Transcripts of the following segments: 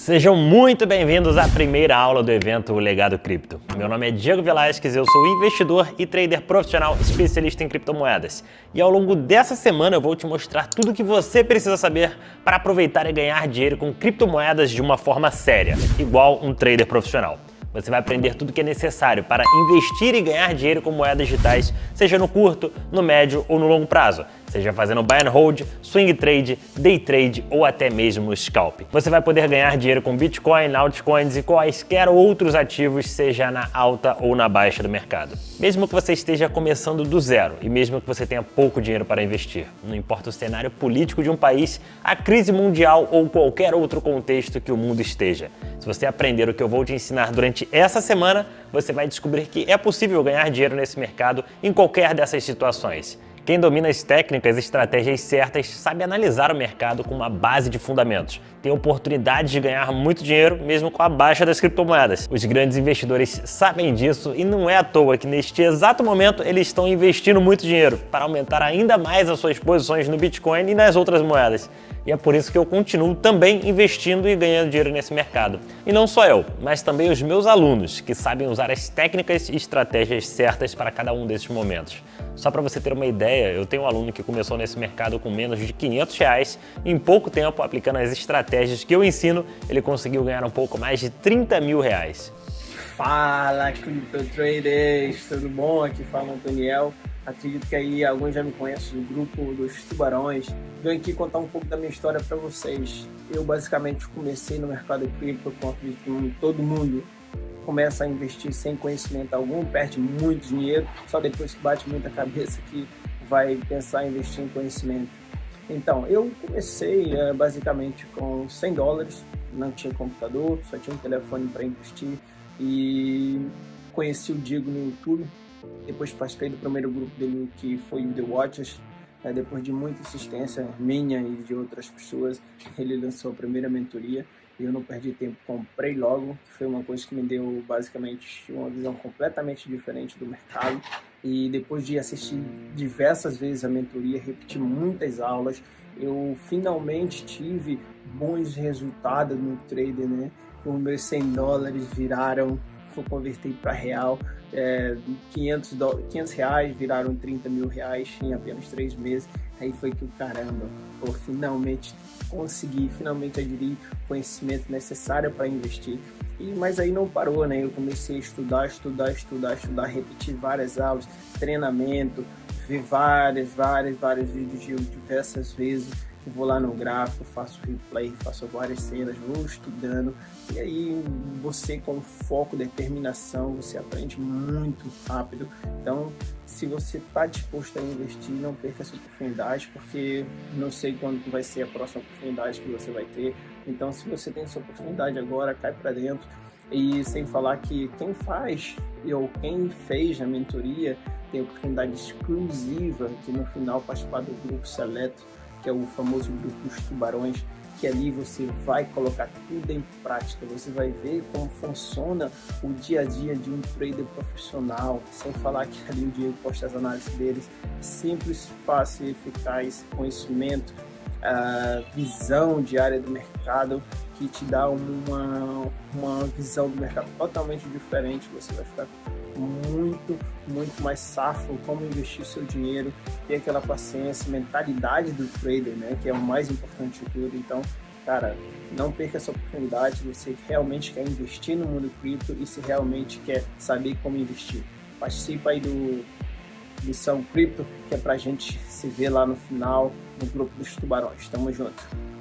Sejam muito bem-vindos à primeira aula do evento O Legado Cripto. Meu nome é Diego Velasquez, eu sou investidor e trader profissional especialista em criptomoedas. E ao longo dessa semana eu vou te mostrar tudo o que você precisa saber para aproveitar e ganhar dinheiro com criptomoedas de uma forma séria, igual um trader profissional. Você vai aprender tudo o que é necessário para investir e ganhar dinheiro com moedas digitais, seja no curto, no médio ou no longo prazo. Seja fazendo buy and hold, swing trade, day trade ou até mesmo scalp. Você vai poder ganhar dinheiro com Bitcoin, altcoins e quaisquer outros ativos, seja na alta ou na baixa do mercado. Mesmo que você esteja começando do zero e mesmo que você tenha pouco dinheiro para investir, não importa o cenário político de um país, a crise mundial ou qualquer outro contexto que o mundo esteja. Se você aprender o que eu vou te ensinar durante essa semana, você vai descobrir que é possível ganhar dinheiro nesse mercado em qualquer dessas situações. Quem domina as técnicas e estratégias certas sabe analisar o mercado com uma base de fundamentos. Tem oportunidade de ganhar muito dinheiro mesmo com a baixa das criptomoedas. Os grandes investidores sabem disso e não é à toa que neste exato momento eles estão investindo muito dinheiro para aumentar ainda mais as suas posições no Bitcoin e nas outras moedas. E é por isso que eu continuo também investindo e ganhando dinheiro nesse mercado. E não só eu, mas também os meus alunos, que sabem usar as técnicas e estratégias certas para cada um desses momentos. Só para você ter uma ideia, eu tenho um aluno que começou nesse mercado com menos de R$500 e em pouco tempo, aplicando as estratégias que eu ensino, ele conseguiu ganhar um pouco mais de R$30 mil. Fala, Crypto Traders, tudo bom? Aqui fala o Daniel. Acredito que aí alguns já me conhecem do grupo dos Tubarões. Venho aqui contar um pouco da minha história para vocês. Eu basicamente comecei no mercado cripto, com acredito que todo mundo começa a investir sem conhecimento algum, perde muito dinheiro, só depois que bate muita cabeça que vai pensar em investir em conhecimento. Então, eu comecei basicamente com $100, não tinha computador, só tinha um telefone para investir e conheci o Diego no YouTube. Depois participei do primeiro grupo dele, que foi o The Watchers. Depois de muita insistência minha e de outras pessoas, ele lançou a primeira mentoria e eu não perdi tempo, comprei logo, que foi uma coisa que me deu basicamente uma visão completamente diferente do mercado. E depois de assistir diversas vezes a mentoria, repetir muitas aulas, eu finalmente tive bons resultados no trader, né? Os meus $100 viraram, vou converter para real, R$500 viraram R$30 mil em apenas 3 meses. Aí foi que caramba, eu finalmente consegui, finalmente adquirir o conhecimento necessário para investir. Mas aí não parou, né? Eu comecei a estudar, repetir várias aulas, treinamento, ver vários vídeos diversas vezes. Eu vou lá no gráfico, faço replay, faço várias cenas, vou estudando. E aí você com foco, determinação, você aprende muito rápido. Então, se você está disposto a investir, não perca essa oportunidade, porque não sei quando vai ser a próxima oportunidade que você vai ter. Então, se você tem essa oportunidade agora, cai para dentro. E sem falar que quem faz ou quem fez a mentoria tem oportunidade exclusiva de no final participar do grupo seleto, que é o famoso grupo dos Tubarões, que ali você vai colocar tudo em prática, você vai ver como funciona o dia a dia de um trader profissional, sem falar que ali o Diego posta as análises deles, simples, fácil, eficaz, conhecimento, visão diária do mercado, que te dá uma visão do mercado totalmente diferente. Você vai ficar muito mais safo como investir seu dinheiro, ter aquela paciência, mentalidade do trader, né, que é o mais importante de tudo. Então, cara, não perca essa oportunidade. Você realmente quer investir no mundo cripto e se realmente quer saber como investir, participa aí do Missão Cripto, que é pra gente se ver lá no final no grupo dos Tubarões. Tamo junto.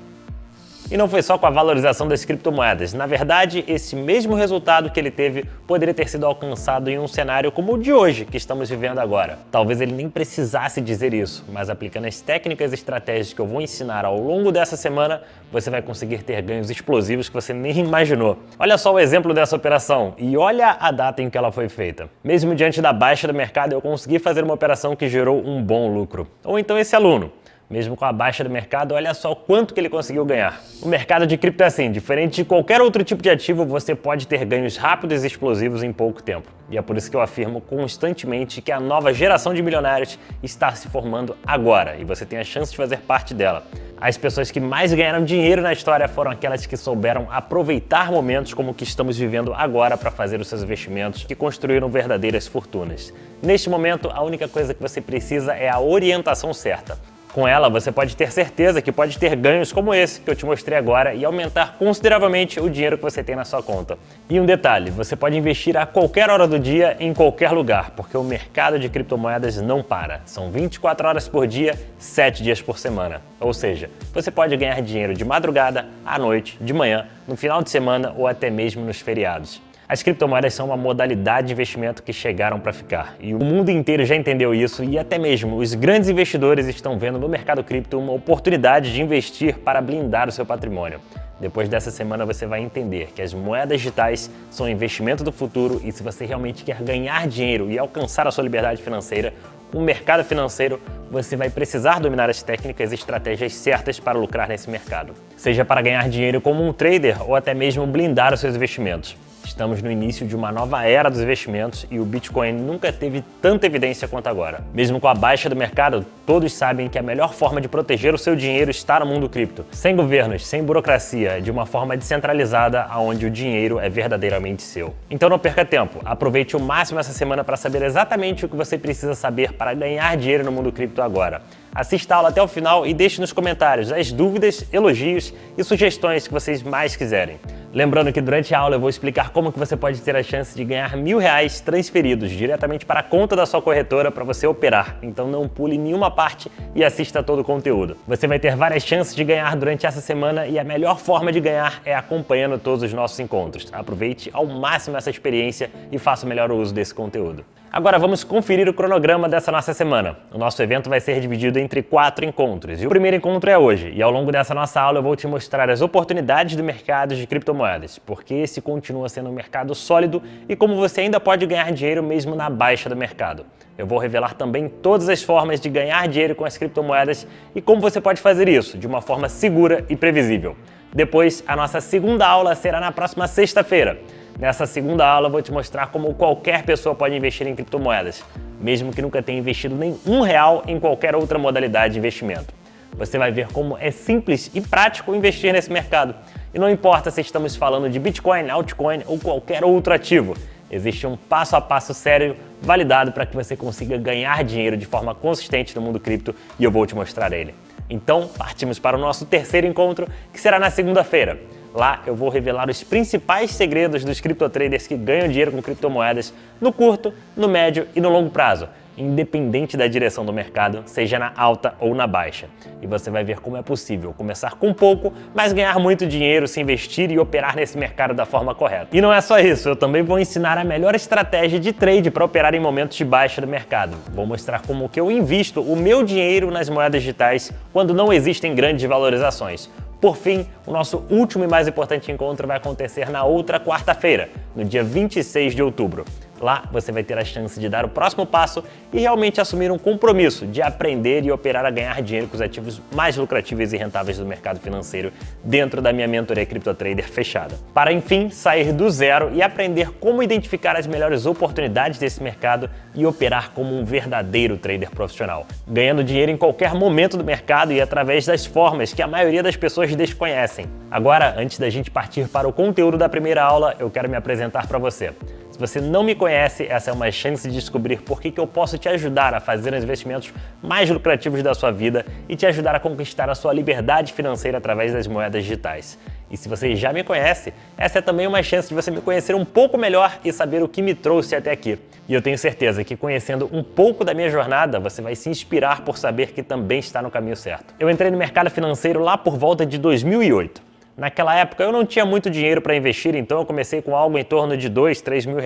E não foi só com a valorização das criptomoedas. Na verdade, esse mesmo resultado que ele teve poderia ter sido alcançado em um cenário como o de hoje, que estamos vivendo agora. Talvez ele nem precisasse dizer isso, mas aplicando as técnicas e estratégias que eu vou ensinar ao longo dessa semana, você vai conseguir ter ganhos explosivos que você nem imaginou. Olha só o exemplo dessa operação e olha a data em que ela foi feita. Mesmo diante da baixa do mercado, eu consegui fazer uma operação que gerou um bom lucro. Ou então esse aluno. Mesmo com a baixa do mercado, olha só quanto que ele conseguiu ganhar. O mercado de cripto é assim, diferente de qualquer outro tipo de ativo, você pode ter ganhos rápidos e explosivos em pouco tempo. E é por isso que eu afirmo constantemente que a nova geração de milionários está se formando agora e você tem a chance de fazer parte dela. As pessoas que mais ganharam dinheiro na história foram aquelas que souberam aproveitar momentos como o que estamos vivendo agora para fazer os seus investimentos, que construíram verdadeiras fortunas. Neste momento, a única coisa que você precisa é a orientação certa. Com ela, você pode ter certeza que pode ter ganhos como esse que eu te mostrei agora e aumentar consideravelmente o dinheiro que você tem na sua conta. E um detalhe, você pode investir a qualquer hora do dia, em qualquer lugar, porque o mercado de criptomoedas não para. São 24 horas por dia, 7 dias por semana. Ou seja, você pode ganhar dinheiro de madrugada, à noite, de manhã, no final de semana ou até mesmo nos feriados. As criptomoedas são uma modalidade de investimento que chegaram para ficar e o mundo inteiro já entendeu isso e até mesmo os grandes investidores estão vendo no mercado cripto uma oportunidade de investir para blindar o seu patrimônio. Depois dessa semana você vai entender que as moedas digitais são um investimento do futuro e se você realmente quer ganhar dinheiro e alcançar a sua liberdade financeira, o mercado financeiro, você vai precisar dominar as técnicas e estratégias certas para lucrar nesse mercado. Seja para ganhar dinheiro como um trader ou até mesmo blindar os seus investimentos. Estamos no início de uma nova era dos investimentos e o Bitcoin nunca teve tanta evidência quanto agora. Mesmo com a baixa do mercado, todos sabem que a melhor forma de proteger o seu dinheiro está no mundo cripto. Sem governos, sem burocracia, de uma forma descentralizada, onde o dinheiro é verdadeiramente seu. Então não perca tempo, aproveite o máximo essa semana para saber exatamente o que você precisa saber para ganhar dinheiro no mundo cripto agora. Assista a aula até o final e deixe nos comentários as dúvidas, elogios e sugestões que vocês mais quiserem. Lembrando que durante a aula eu vou explicar como que você pode ter a chance de ganhar R$1.000 transferidos diretamente para a conta da sua corretora para você operar. Então não pule nenhuma parte e assista todo o conteúdo. Você vai ter várias chances de ganhar durante essa semana e a melhor forma de ganhar é acompanhando todos os nossos encontros. Aproveite ao máximo essa experiência e faça o melhor uso desse conteúdo. Agora vamos conferir o cronograma dessa nossa semana. O nosso evento vai ser dividido entre 4 encontros e o primeiro encontro é hoje. E ao longo dessa nossa aula eu vou te mostrar as oportunidades do mercado de criptomoedas, porque esse continua sendo um mercado sólido e como você ainda pode ganhar dinheiro mesmo na baixa do mercado. Eu vou revelar também todas as formas de ganhar dinheiro com as criptomoedas e como você pode fazer isso de uma forma segura e previsível. Depois, a nossa segunda aula será na próxima sexta-feira. Nessa segunda aula eu vou te mostrar como qualquer pessoa pode investir em criptomoedas, mesmo que nunca tenha investido nem R$1 em qualquer outra modalidade de investimento. Você vai ver como é simples e prático investir nesse mercado. E não importa se estamos falando de Bitcoin, altcoin ou qualquer outro ativo, existe um passo a passo sério, validado para que você consiga ganhar dinheiro de forma consistente no mundo cripto e eu vou te mostrar ele. Então, partimos para o nosso terceiro encontro, que será na segunda-feira. Lá eu vou revelar os principais segredos dos criptotraders que ganham dinheiro com criptomoedas no curto, no médio e no longo prazo, independente da direção do mercado, seja na alta ou na baixa. E você vai ver como é possível começar com pouco, mas ganhar muito dinheiro se investir e operar nesse mercado da forma correta. E não é só isso, eu também vou ensinar a melhor estratégia de trade para operar em momentos de baixa do mercado. Vou mostrar como que eu invisto o meu dinheiro nas moedas digitais quando não existem grandes valorizações. Por fim, o nosso último e mais importante encontro vai acontecer na outra quarta-feira, no dia 26 de outubro. Lá você vai ter a chance de dar o próximo passo e realmente assumir um compromisso de aprender e operar a ganhar dinheiro com os ativos mais lucrativos e rentáveis do mercado financeiro dentro da minha mentoria CryptoTrader fechada. Para enfim sair do zero e aprender como identificar as melhores oportunidades desse mercado e operar como um verdadeiro trader profissional, ganhando dinheiro em qualquer momento do mercado e através das formas que a maioria das pessoas desconhecem. Agora, antes da gente partir para o conteúdo da primeira aula, eu quero me apresentar para você. Se você não me conhece, essa é uma chance de descobrir por que eu posso te ajudar a fazer os investimentos mais lucrativos da sua vida e te ajudar a conquistar a sua liberdade financeira através das moedas digitais. E se você já me conhece, essa é também uma chance de você me conhecer um pouco melhor e saber o que me trouxe até aqui. E eu tenho certeza que conhecendo um pouco da minha jornada, você vai se inspirar por saber que também está no caminho certo. Eu entrei no mercado financeiro lá por volta de 2008. Naquela época eu não tinha muito dinheiro para investir, então eu comecei com algo em torno de R$2, R$3 mil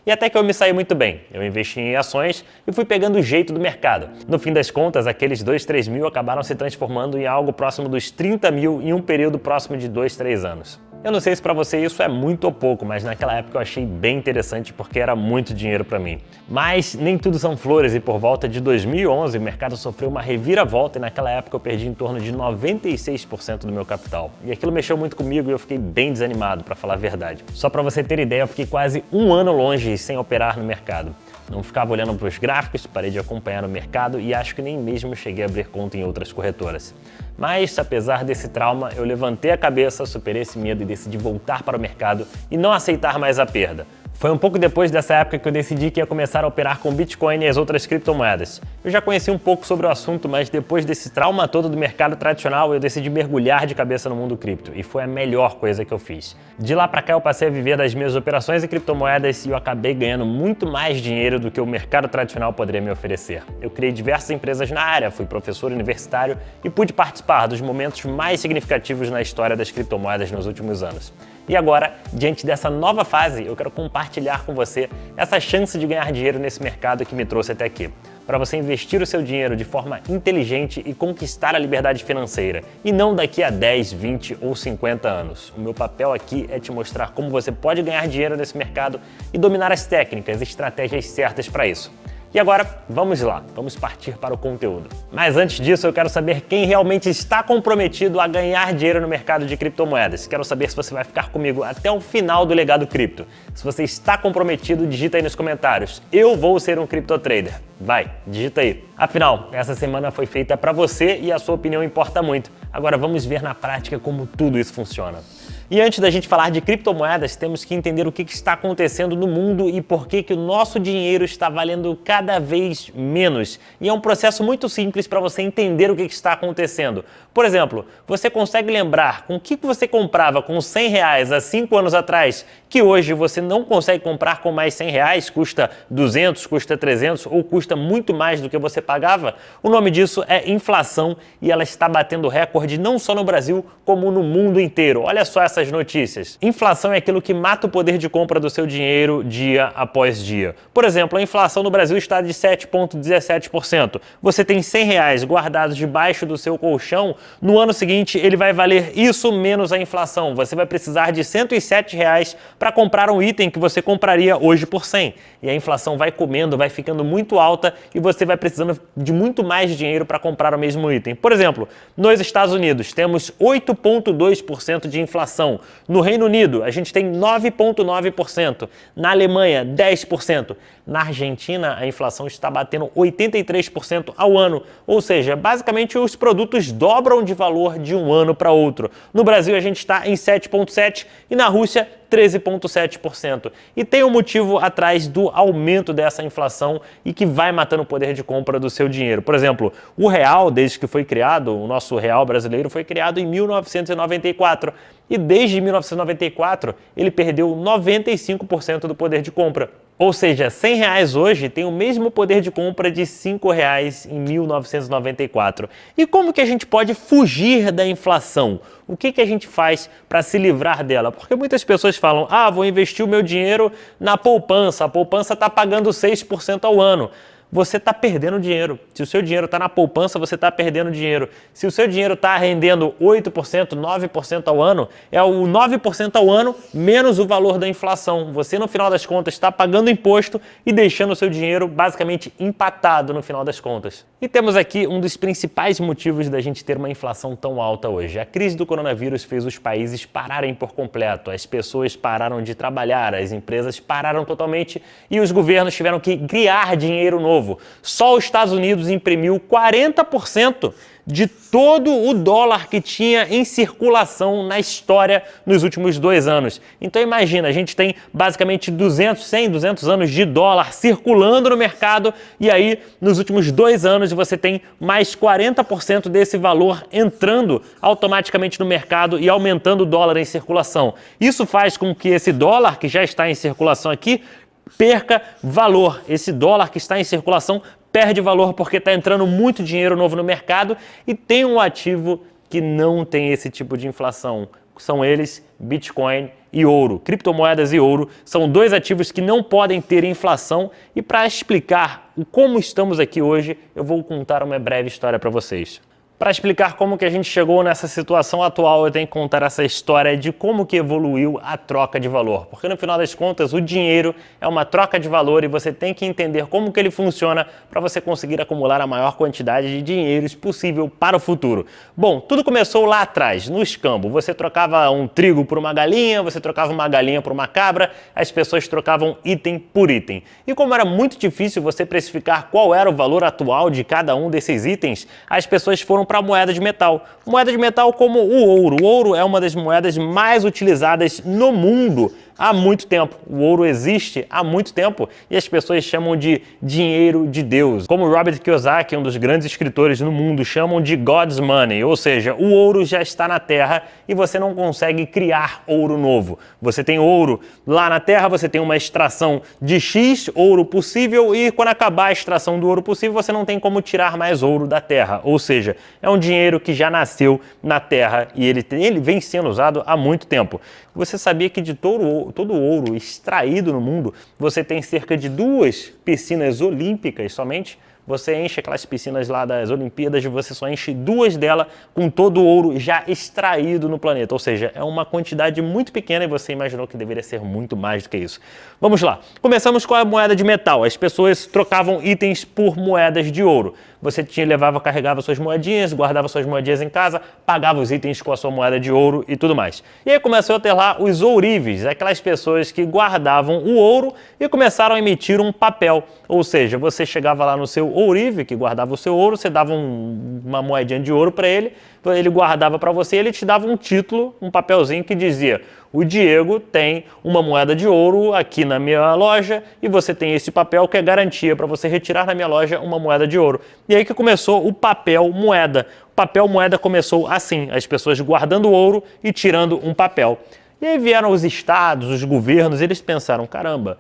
e até que eu me saí muito bem. Eu investi em ações e fui pegando o jeito do mercado. No fim das contas, aqueles R$2, R$3 mil acabaram se transformando em algo próximo dos R$30 mil em um período próximo de 2, 3 anos. Eu não sei se para você isso é muito ou pouco, mas naquela época eu achei bem interessante porque era muito dinheiro para mim. Mas nem tudo são flores e por volta de 2011 o mercado sofreu uma reviravolta e naquela época eu perdi em torno de 96% do meu capital. E aquilo mexeu muito comigo e eu fiquei bem desanimado, para falar a verdade. Só para você ter ideia, eu fiquei quase um ano longe sem operar no mercado. Não ficava olhando para os gráficos, parei de acompanhar o mercado e acho que nem mesmo cheguei a abrir conta em outras corretoras. Mas, apesar desse trauma, eu levantei a cabeça, superei esse medo e decidi voltar para o mercado e não aceitar mais a perda. Foi um pouco depois dessa época que eu decidi que ia começar a operar com Bitcoin e as outras criptomoedas. Eu já conheci um pouco sobre o assunto, mas depois desse trauma todo do mercado tradicional, eu decidi mergulhar de cabeça no mundo cripto e foi a melhor coisa que eu fiz. De lá pra cá eu passei a viver das minhas operações em criptomoedas e eu acabei ganhando muito mais dinheiro do que o mercado tradicional poderia me oferecer. Eu criei diversas empresas na área, fui professor universitário e pude participar dos momentos mais significativos na história das criptomoedas nos últimos anos. E agora, diante dessa nova fase, eu quero compartilhar com você essa chance de ganhar dinheiro nesse mercado que me trouxe até aqui. Para você investir o seu dinheiro de forma inteligente e conquistar a liberdade financeira, e não daqui a 10, 20 ou 50 anos. O meu papel aqui é te mostrar como você pode ganhar dinheiro nesse mercado e dominar as técnicas e estratégias certas para isso. E agora, vamos lá, vamos partir para o conteúdo. Mas antes disso, eu quero saber quem realmente está comprometido a ganhar dinheiro no mercado de criptomoedas. Quero saber se você vai ficar comigo até o final do Legado Cripto. Se você está comprometido, digita aí nos comentários. Eu vou ser um criptotrader. Vai, digita aí. Afinal, essa semana foi feita para você e a sua opinião importa muito. Agora vamos ver na prática como tudo isso funciona. E antes da gente falar de criptomoedas, temos que entender o que está acontecendo no mundo e por que o nosso dinheiro está valendo cada vez menos. E é um processo muito simples para você entender o que está acontecendo. Por exemplo, você consegue lembrar com o que você comprava com R$100 há 5 anos atrás, que hoje você não consegue comprar com mais R$100, custa 200, custa 300 ou custa muito mais do que você pagava? O nome disso é inflação e ela está batendo recorde não só no Brasil, como no mundo inteiro. Olha só essas notícias. Inflação é aquilo que mata o poder de compra do seu dinheiro dia após dia. Por exemplo, a inflação no Brasil está de 7,17%. Você tem R$100 guardados debaixo do seu colchão, no ano seguinte ele vai valer isso menos a inflação. Você vai precisar de R$107 para comprar um item que você compraria hoje por 100. E a inflação vai comendo, vai ficando muito alta e você vai precisando de muito mais dinheiro para comprar o mesmo item. Por exemplo, nos Estados Unidos temos 8,2% de inflação. No Reino Unido, a gente tem 9,9%. Na Alemanha, 10%. Na Argentina, a inflação está batendo 83% ao ano. Ou seja, basicamente os produtos dobram de valor de um ano para outro. No Brasil, a gente está em 7,7% e na Rússia, 13,7%. E tem um motivo atrás do aumento dessa inflação e que vai matando o poder de compra do seu dinheiro. Por exemplo, o real, desde que foi criado, o nosso real brasileiro foi criado em 1994. E desde 1994, ele perdeu 95% do poder de compra. Ou seja, R$100 hoje tem o mesmo poder de compra de R$5 em 1994. E como que a gente pode fugir da inflação? O que a gente faz para se livrar dela? Porque muitas pessoas falam, vou investir o meu dinheiro na poupança, a poupança está pagando 6% ao ano. Você está perdendo dinheiro. Se o seu dinheiro está na poupança, você está perdendo dinheiro. Se o seu dinheiro está rendendo 8%, 9% ao ano, é o 9% ao ano menos o valor da inflação. Você, no final das contas, está pagando imposto e deixando o seu dinheiro basicamente empatado no final das contas. E temos aqui um dos principais motivos da gente ter uma inflação tão alta hoje. A crise do coronavírus fez os países pararem por completo. As pessoas pararam de trabalhar, as empresas pararam totalmente e os governos tiveram que criar dinheiro novo. Só os Estados Unidos imprimiu 40% de todo o dólar que tinha em circulação na história nos últimos 2 anos. Então imagina, a gente tem basicamente 100, 200 anos de dólar circulando no mercado e aí nos últimos 2 anos você tem mais 40% desse valor entrando automaticamente no mercado e aumentando o dólar em circulação. Isso faz com que esse dólar que já está em circulação aqui perca valor. Esse dólar que está em circulação perde valor porque está entrando muito dinheiro novo no mercado e tem um ativo que não tem esse tipo de inflação. São eles, Bitcoin e ouro. Criptomoedas e ouro são 2 ativos que não podem ter inflação e para explicar como estamos aqui hoje, eu vou contar uma breve história para vocês. Para explicar como que a gente chegou nessa situação atual, eu tenho que contar essa história de como que evoluiu a troca de valor. Porque no final das contas, o dinheiro é uma troca de valor e você tem que entender como que ele funciona para você conseguir acumular a maior quantidade de dinheiros possível para o futuro. Bom, tudo começou lá atrás, no escambo. Você trocava um trigo por uma galinha, você trocava uma galinha por uma cabra, as pessoas trocavam item por item. E como era muito difícil você precificar qual era o valor atual de cada um desses itens, as pessoas foram para a moeda de metal. Moeda de metal como o ouro. O ouro é uma das moedas mais utilizadas no mundo há muito tempo. O ouro existe há muito tempo e as pessoas chamam de dinheiro de Deus. Como Robert Kiyosaki, um dos grandes escritores no mundo, chamam de God's Money, ou seja, o ouro já está na terra e você não consegue criar ouro novo. Você tem ouro lá na terra, você tem uma extração de X ouro possível e quando acabar a extração do ouro possível, você não tem como tirar mais ouro da terra. Ou seja, é um dinheiro que já nasceu na terra e ele vem sendo usado há muito tempo. Você sabia que de todo o ouro extraído no mundo, você tem cerca de 2 piscinas olímpicas somente? Você enche aquelas piscinas lá das Olimpíadas, você só enche 2 delas com todo o ouro já extraído no planeta. Ou seja, é uma quantidade muito pequena e você imaginou que deveria ser muito mais do que isso. Vamos lá. Começamos com a moeda de metal. As pessoas trocavam itens por moedas de ouro. Você carregava suas moedinhas, guardava suas moedinhas em casa, pagava os itens com a sua moeda de ouro e tudo mais. E aí começou a ter lá os ourives, aquelas pessoas que guardavam o ouro e começaram a emitir um papel. Ou seja, você chegava lá no seu ourive, que guardava o seu ouro, você dava uma moedinha de ouro para ele, ele guardava para você e ele te dava um título, um papelzinho que dizia: o Diego tem uma moeda de ouro aqui na minha loja e você tem esse papel que é garantia para você retirar na minha loja uma moeda de ouro. E aí que começou o papel moeda. O papel moeda começou assim, as pessoas guardando ouro e tirando um papel. E aí vieram os estados, os governos, eles pensaram: caramba,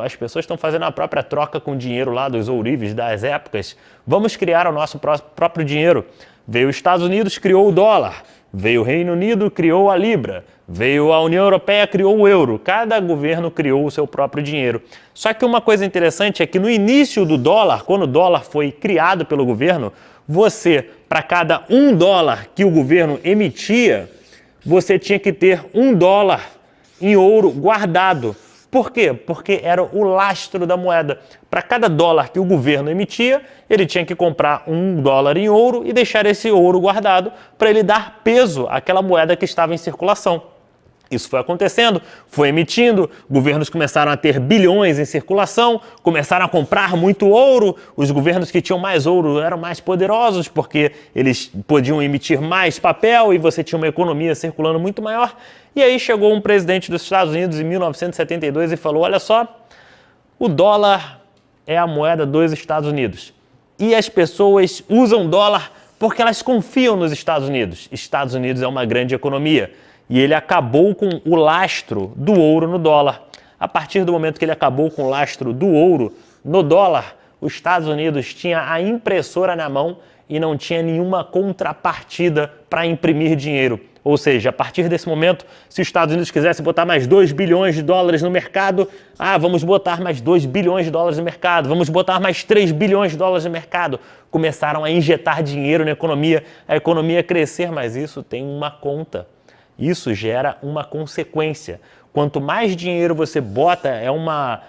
as pessoas estão fazendo a própria troca com dinheiro lá dos ourives das épocas, vamos criar o nosso próprio dinheiro. Veio os Estados Unidos, criou o dólar. Veio o Reino Unido, criou a Libra. Veio a União Europeia, criou o euro. Cada governo criou o seu próprio dinheiro. Só que uma coisa interessante é que no início do dólar, quando o dólar foi criado pelo governo, para cada $1 que o governo emitia, você tinha que ter $1 em ouro guardado. Por quê? Porque era o lastro da moeda. Para cada dólar que o governo emitia, ele tinha que comprar $1 em ouro e deixar esse ouro guardado para ele dar peso àquela moeda que estava em circulação. Isso foi acontecendo, foi emitindo, governos começaram a ter bilhões em circulação, começaram a comprar muito ouro, os governos que tinham mais ouro eram mais poderosos porque eles podiam emitir mais papel e você tinha uma economia circulando muito maior. E aí chegou um presidente dos Estados Unidos em 1972 e falou: olha só, o dólar é a moeda dos Estados Unidos e as pessoas usam dólar porque elas confiam nos Estados Unidos. Estados Unidos é uma grande economia. E ele acabou com o lastro do ouro no dólar. A partir do momento que ele acabou com o lastro do ouro no dólar, os Estados Unidos tinha a impressora na mão e não tinha nenhuma contrapartida para imprimir dinheiro. Ou seja, a partir desse momento, se os Estados Unidos quisesse botar mais $2 bilhões no mercado, vamos botar mais $2 bilhões no mercado, vamos botar mais $3 bilhões no mercado. Começaram a injetar dinheiro na economia, a economia crescer, mas isso tem uma conta. Isso gera uma consequência. Quanto mais dinheiro você bota, é uma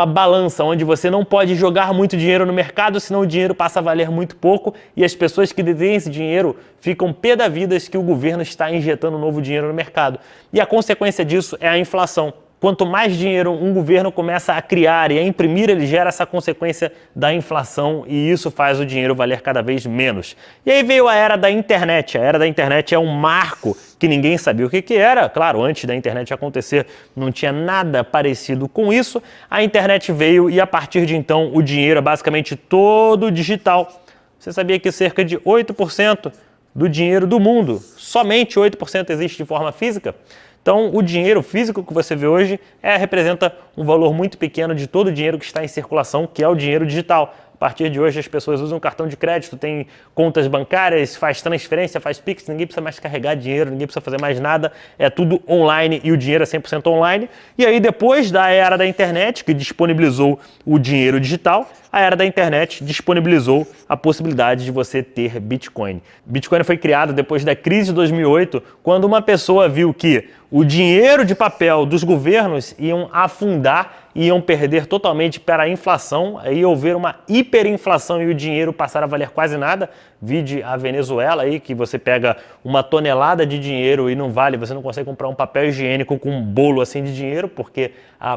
balança onde você não pode jogar muito dinheiro no mercado, senão o dinheiro passa a valer muito pouco e as pessoas que detêm esse dinheiro ficam pé da vida que o governo está injetando novo dinheiro no mercado. E a consequência disso é a inflação. Quanto mais dinheiro um governo começa a criar e a imprimir, ele gera essa consequência da inflação e isso faz o dinheiro valer cada vez menos. E aí veio a era da internet. A era da internet é um marco que ninguém sabia o que era. Claro, antes da internet acontecer não tinha nada parecido com isso. A internet veio e a partir de então o dinheiro é basicamente todo digital. Você sabia que cerca de 8% do dinheiro do mundo, somente 8% existe de forma física? Então, o dinheiro físico que você vê hoje representa um valor muito pequeno de todo o dinheiro que está em circulação, que é o dinheiro digital. A partir de hoje, as pessoas usam cartão de crédito, têm contas bancárias, faz transferência, faz Pix, ninguém precisa mais carregar dinheiro, ninguém precisa fazer mais nada, é tudo online e o dinheiro é 100% online. E aí, depois da era da internet, que disponibilizou o dinheiro digital, a era da internet disponibilizou a possibilidade de você ter Bitcoin. Bitcoin foi criado depois da crise de 2008, quando uma pessoa viu que o dinheiro de papel dos governos iam afundar, iam perder totalmente para a inflação, aí houver uma hiperinflação e o dinheiro passar a valer quase nada. Vide a Venezuela aí, que você pega uma tonelada de dinheiro e não vale, você não consegue comprar um papel higiênico com um bolo assim de dinheiro, porque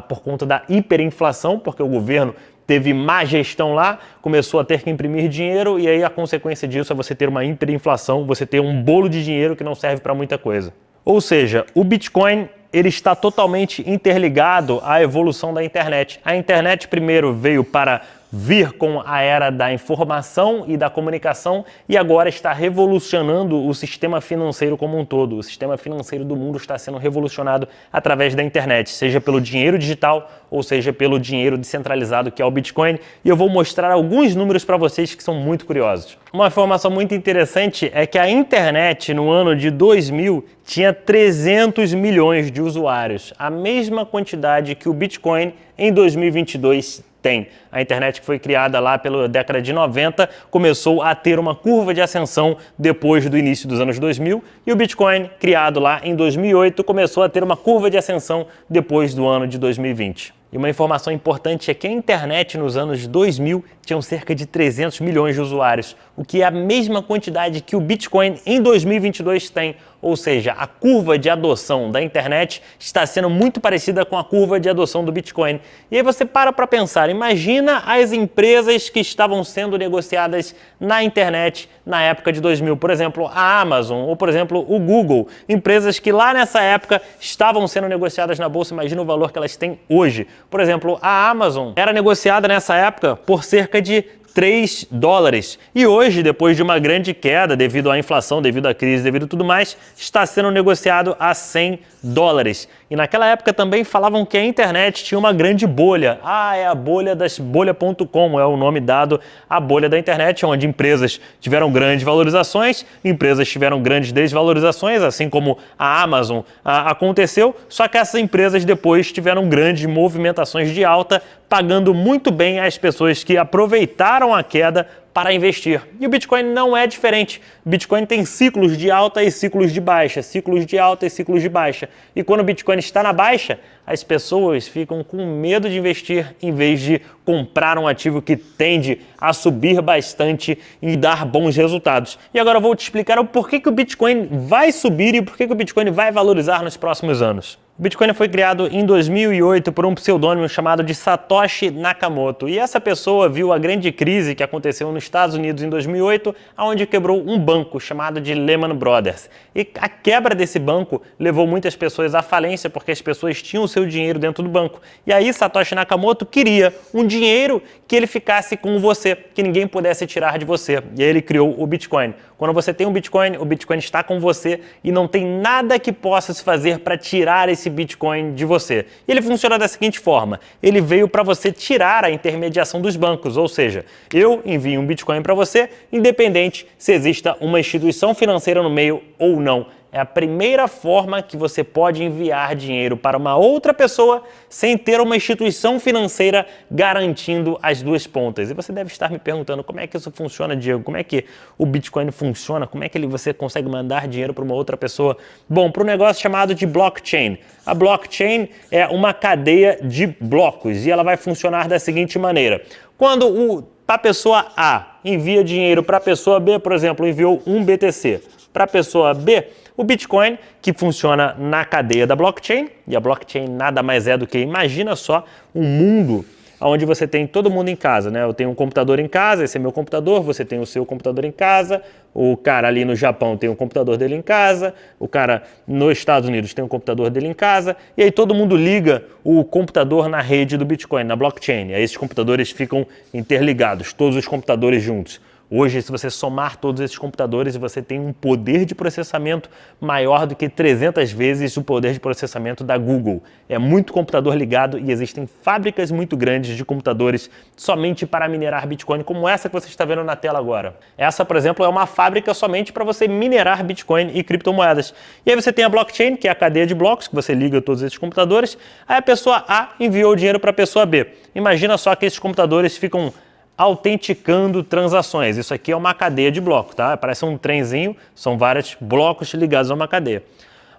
por conta da hiperinflação, porque o governo teve má gestão lá, começou a ter que imprimir dinheiro e aí a consequência disso é você ter uma hiperinflação, você ter um bolo de dinheiro que não serve para muita coisa. Ou seja, o Bitcoin ele está totalmente interligado à evolução da internet. A internet primeiro veio para vir com a era da informação e da comunicação e agora está revolucionando o sistema financeiro como um todo. O sistema financeiro do mundo está sendo revolucionado através da internet, seja pelo dinheiro digital ou seja pelo dinheiro descentralizado que é o Bitcoin. E eu vou mostrar alguns números para vocês que são muito curiosos. Uma informação muito interessante é que a internet no ano de 2000 tinha 300 milhões de usuários, a mesma quantidade que o Bitcoin em 2022 tem. A internet que foi criada lá pela década de 90 começou a ter uma curva de ascensão depois do início dos anos 2000 e o Bitcoin, criado lá em 2008, começou a ter uma curva de ascensão depois do ano de 2020. E uma informação importante é que a internet nos anos 2000 tinham cerca de 300 milhões de usuários, o que é a mesma quantidade que o Bitcoin em 2022 tem. Ou seja, a curva de adoção da internet está sendo muito parecida com a curva de adoção do Bitcoin. E aí você para pensar, imagina as empresas que estavam sendo negociadas na internet na época de 2000. Por exemplo, a Amazon ou, por exemplo, o Google. Empresas que lá nessa época estavam sendo negociadas na bolsa. Imagina o valor que elas têm hoje. Por exemplo, a Amazon era negociada nessa época por cerca de $3. E hoje, depois de uma grande queda devido à inflação, devido à crise, devido a tudo mais, está sendo negociado a $100. E naquela época também falavam que a internet tinha uma grande bolha. É a bolha das bolha.com, é o nome dado à bolha da internet, onde empresas tiveram grandes valorizações, empresas tiveram grandes desvalorizações, assim como a Amazon aconteceu, só que essas empresas depois tiveram grandes movimentações de alta, pagando muito bem as pessoas que aproveitaram a queda para investir. E o Bitcoin não é diferente. O Bitcoin tem ciclos de alta e ciclos de baixa, ciclos de alta e ciclos de baixa. E quando o Bitcoin está na baixa, as pessoas ficam com medo de investir em vez de comprar um ativo que tende a subir bastante e dar bons resultados. E agora eu vou te explicar o porquê que o Bitcoin vai subir e porquê que o Bitcoin vai valorizar nos próximos anos. O Bitcoin foi criado em 2008 por um pseudônimo chamado de Satoshi Nakamoto. E essa pessoa viu a grande crise que aconteceu nos Estados Unidos em 2008, onde quebrou um banco chamado de Lehman Brothers. E a quebra desse banco levou muitas pessoas à falência porque as pessoas tinham o seu dinheiro dentro do banco. E aí Satoshi Nakamoto queria um dinheiro que ele ficasse com você, que ninguém pudesse tirar de você. E aí ele criou o Bitcoin. Quando você tem um Bitcoin, o Bitcoin está com você e não tem nada que possa se fazer para tirar esse Bitcoin de você. E ele funciona da seguinte forma: ele veio para você tirar a intermediação dos bancos, ou seja, eu envio um Bitcoin para você, independente se exista uma instituição financeira no meio ou não. É a primeira forma que você pode enviar dinheiro para uma outra pessoa sem ter uma instituição financeira garantindo as duas pontas. E você deve estar me perguntando como é que isso funciona, Diego? Como é que o Bitcoin funciona? Como é que você consegue mandar dinheiro para uma outra pessoa? Bom, para um negócio chamado de blockchain. A blockchain é uma cadeia de blocos e ela vai funcionar da seguinte maneira. Quando a pessoa A envia dinheiro para a pessoa B, por exemplo, enviou um BTC para a pessoa B, o Bitcoin, que funciona na cadeia da blockchain, e a blockchain nada mais é do que, imagina só, um mundo onde você tem todo mundo em casa, né? Eu tenho um computador em casa, esse é meu computador, você tem o seu computador em casa, o cara ali no Japão tem o computador dele em casa, o cara nos Estados Unidos tem o computador dele em casa, e aí todo mundo liga o computador na rede do Bitcoin, na blockchain, e aí esses computadores ficam interligados, todos os computadores juntos. Hoje, se você somar todos esses computadores, você tem um poder de processamento maior do que 300 vezes o poder de processamento da Google. É muito computador ligado e existem fábricas muito grandes de computadores somente para minerar Bitcoin, como essa que você está vendo na tela agora. Essa, por exemplo, é uma fábrica somente para você minerar Bitcoin e criptomoedas. E aí você tem a blockchain, que é a cadeia de blocos, que você liga todos esses computadores. Aí a pessoa A enviou o dinheiro para a pessoa B. Imagina só que esses computadores ficam autenticando transações. Isso aqui é uma cadeia de blocos, tá? Parece um trenzinho, são vários blocos ligados a uma cadeia.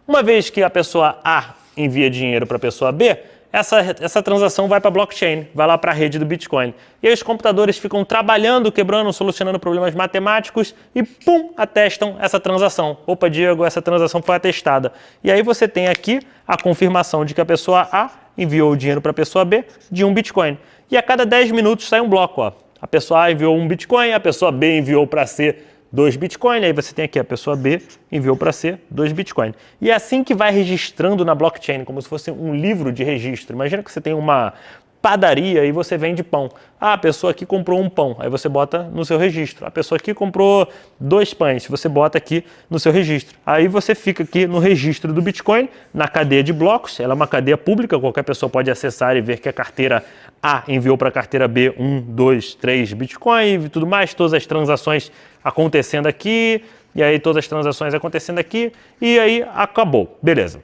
Uma vez que a pessoa A envia dinheiro para a pessoa B, essa transação vai para a blockchain, vai lá para a rede do Bitcoin. E aí os computadores ficam trabalhando, quebrando, solucionando problemas matemáticos e, pum, atestam essa transação. Opa, Diego, essa transação foi atestada. E aí você tem aqui a confirmação de que a pessoa A enviou o dinheiro para a pessoa B de um Bitcoin. E a cada 10 minutos sai um bloco, ó. A pessoa A enviou um Bitcoin, a pessoa B enviou para C 2 Bitcoin, aí você tem aqui a pessoa B enviou para C 2 Bitcoin. E é assim que vai registrando na blockchain, como se fosse um livro de registro. Imagina que você tem uma padaria e você vende pão. Ah, a pessoa aqui comprou um pão, aí você bota no seu registro. A pessoa aqui comprou 2 pães, você bota aqui no seu registro. Aí você fica aqui no registro do Bitcoin, na cadeia de blocos. Ela é uma cadeia pública, qualquer pessoa pode acessar e ver que a carteira A enviou para a carteira B 1, 2, 3 Bitcoin e tudo mais, todas as transações acontecendo aqui, e aí todas as transações acontecendo aqui, e aí acabou. Beleza.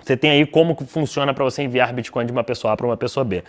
Você tem aí como que funciona para você enviar Bitcoin de uma pessoa A para uma pessoa B.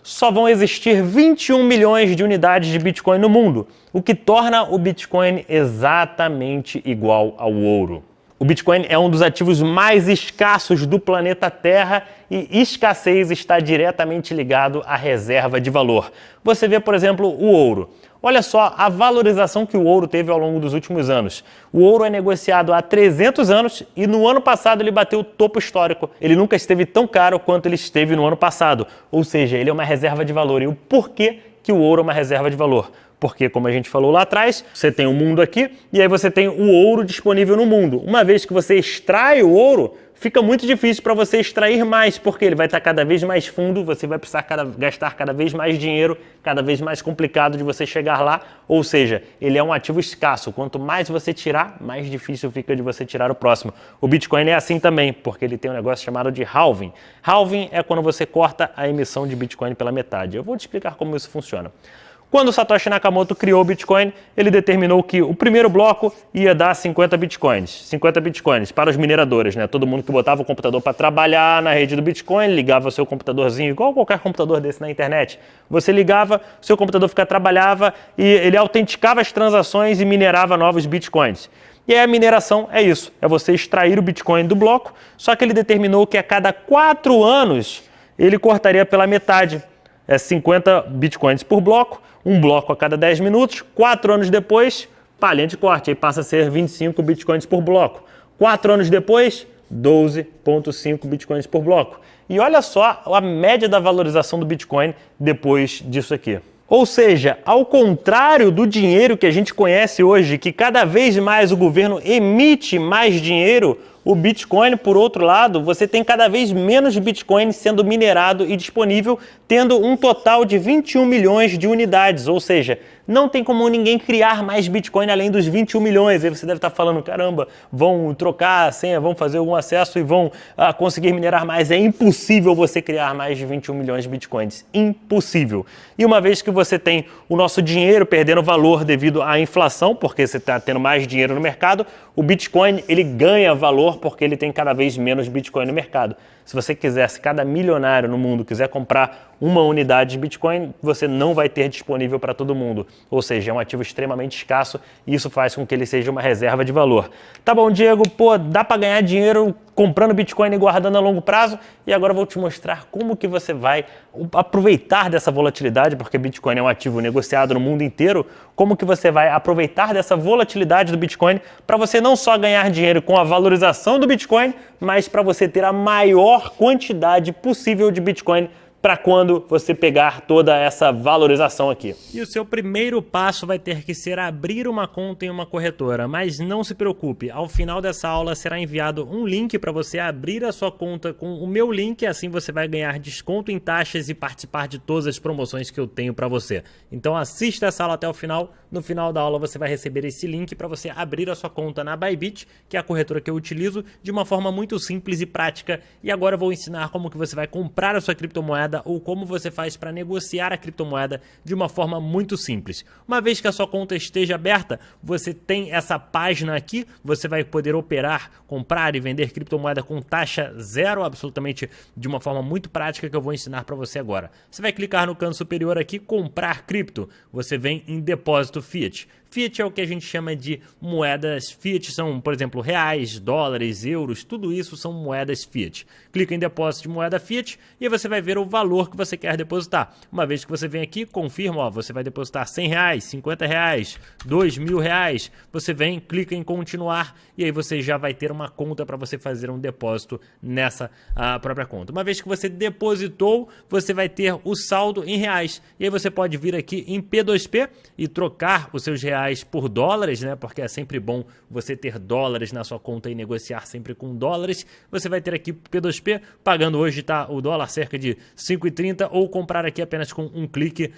Só vão existir 21 milhões de unidades de Bitcoin no mundo, o que torna o Bitcoin exatamente igual ao ouro. O Bitcoin é um dos ativos mais escassos do planeta Terra e escassez está diretamente ligado à reserva de valor. Você vê, por exemplo, o ouro. Olha só a valorização que o ouro teve ao longo dos últimos anos. O ouro é negociado há 300 anos e no ano passado ele bateu o topo histórico. Ele nunca esteve tão caro quanto ele esteve no ano passado. Ou seja, ele é uma reserva de valor. E o porquê que o ouro é uma reserva de valor? Porque, como a gente falou lá atrás, você tem o mundo aqui e aí você tem o ouro disponível no mundo. Uma vez que você extrai o ouro, fica muito difícil para você extrair mais, porque ele vai estar cada vez mais fundo, você vai precisar gastar cada vez mais dinheiro, cada vez mais complicado de você chegar lá. Ou seja, ele é um ativo escasso. Quanto mais você tirar, mais difícil fica de você tirar o próximo. O Bitcoin é assim também, porque ele tem um negócio chamado de halving. Halving é quando você corta a emissão de Bitcoin pela metade. Eu vou te explicar como isso funciona. Quando Satoshi Nakamoto criou o Bitcoin, ele determinou que o primeiro bloco ia dar 50 Bitcoins. 50 Bitcoins para os mineradores, né? Todo mundo que botava o computador para trabalhar na rede do Bitcoin, ligava o seu computadorzinho, igual qualquer computador desse na internet. Você ligava, o seu computador trabalhava e ele autenticava as transações e minerava novos Bitcoins. E aí a mineração é isso, é você extrair o Bitcoin do bloco, só que ele determinou que a cada 4 anos ele cortaria pela metade. 50 Bitcoins por bloco, um bloco a cada 10 minutos, 4 anos depois, linha de corte, aí passa a ser 25 Bitcoins por bloco. 4 anos depois, 12,5 Bitcoins por bloco. E olha só a média da valorização do Bitcoin depois disso aqui. Ou seja, ao contrário do dinheiro que a gente conhece hoje, que cada vez mais o governo emite mais dinheiro, o Bitcoin, por outro lado, você tem cada vez menos Bitcoin sendo minerado e disponível, tendo um total de 21 milhões de unidades. Ou seja, não tem como ninguém criar mais Bitcoin além dos 21 milhões. Aí você deve estar falando, caramba, vão trocar a senha, vão fazer algum acesso e vão conseguir minerar mais. É impossível você criar mais de 21 milhões de Bitcoins. Impossível. E uma vez que você tem o nosso dinheiro perdendo valor devido à inflação, porque você está tendo mais dinheiro no mercado, o Bitcoin ele ganha valor porque ele tem cada vez menos Bitcoin no mercado. Se você quiser, se cada milionário no mundo quiser comprar uma unidade de Bitcoin, você não vai ter disponível para todo mundo. Ou seja, é um ativo extremamente escasso e isso faz com que ele seja uma reserva de valor. Tá bom, Diego, dá para ganhar dinheiro comprando Bitcoin e guardando a longo prazo? E agora eu vou te mostrar como que você vai aproveitar dessa volatilidade, porque Bitcoin é um ativo negociado no mundo inteiro, como que você vai aproveitar dessa volatilidade do Bitcoin para você não só ganhar dinheiro com a valorização do Bitcoin, mas para você ter a maior quantidade possível de Bitcoin para quando você pegar toda essa valorização aqui. E o seu primeiro passo vai ter que ser abrir uma conta em uma corretora, mas não se preocupe, ao final dessa aula será enviado um link para você abrir a sua conta com o meu link, assim você vai ganhar desconto em taxas e participar de todas as promoções que eu tenho para você. Então assista essa aula até o final, no final da aula você vai receber esse link para você abrir a sua conta na Bybit, que é a corretora que eu utilizo, de uma forma muito simples e prática. E agora eu vou ensinar como que você vai comprar a sua criptomoeda criptomoeda ou como você faz para negociar a criptomoeda de uma forma muito simples. Uma vez que a sua conta esteja aberta, você tem essa página aqui, você vai poder operar, comprar e vender criptomoeda com taxa zero, absolutamente de uma forma muito prática que eu vou ensinar para você agora. Você vai clicar no canto superior aqui, comprar cripto, você vem em depósito Fiat. Fiat é o que a gente chama de moedas Fiat, são, por exemplo, reais, dólares, euros, tudo isso são moedas Fiat. Clica em depósito de moeda Fiat e aí você vai ver o valor que você quer depositar. Uma vez que você vem aqui, confirma, ó, você vai depositar 100 reais, 50 reais, 2.000 reais, você vem, clica em continuar e aí você já vai ter uma conta para você fazer um depósito nessa própria conta. Uma vez que você depositou, você vai ter o saldo em reais e aí você pode vir aqui em P2P e trocar os seus reais por dólares, né? Porque é sempre bom você ter dólares na sua conta e negociar sempre com dólares. Você vai ter aqui P2P, pagando hoje tá o dólar cerca de 5,30 ou comprar aqui apenas com um clique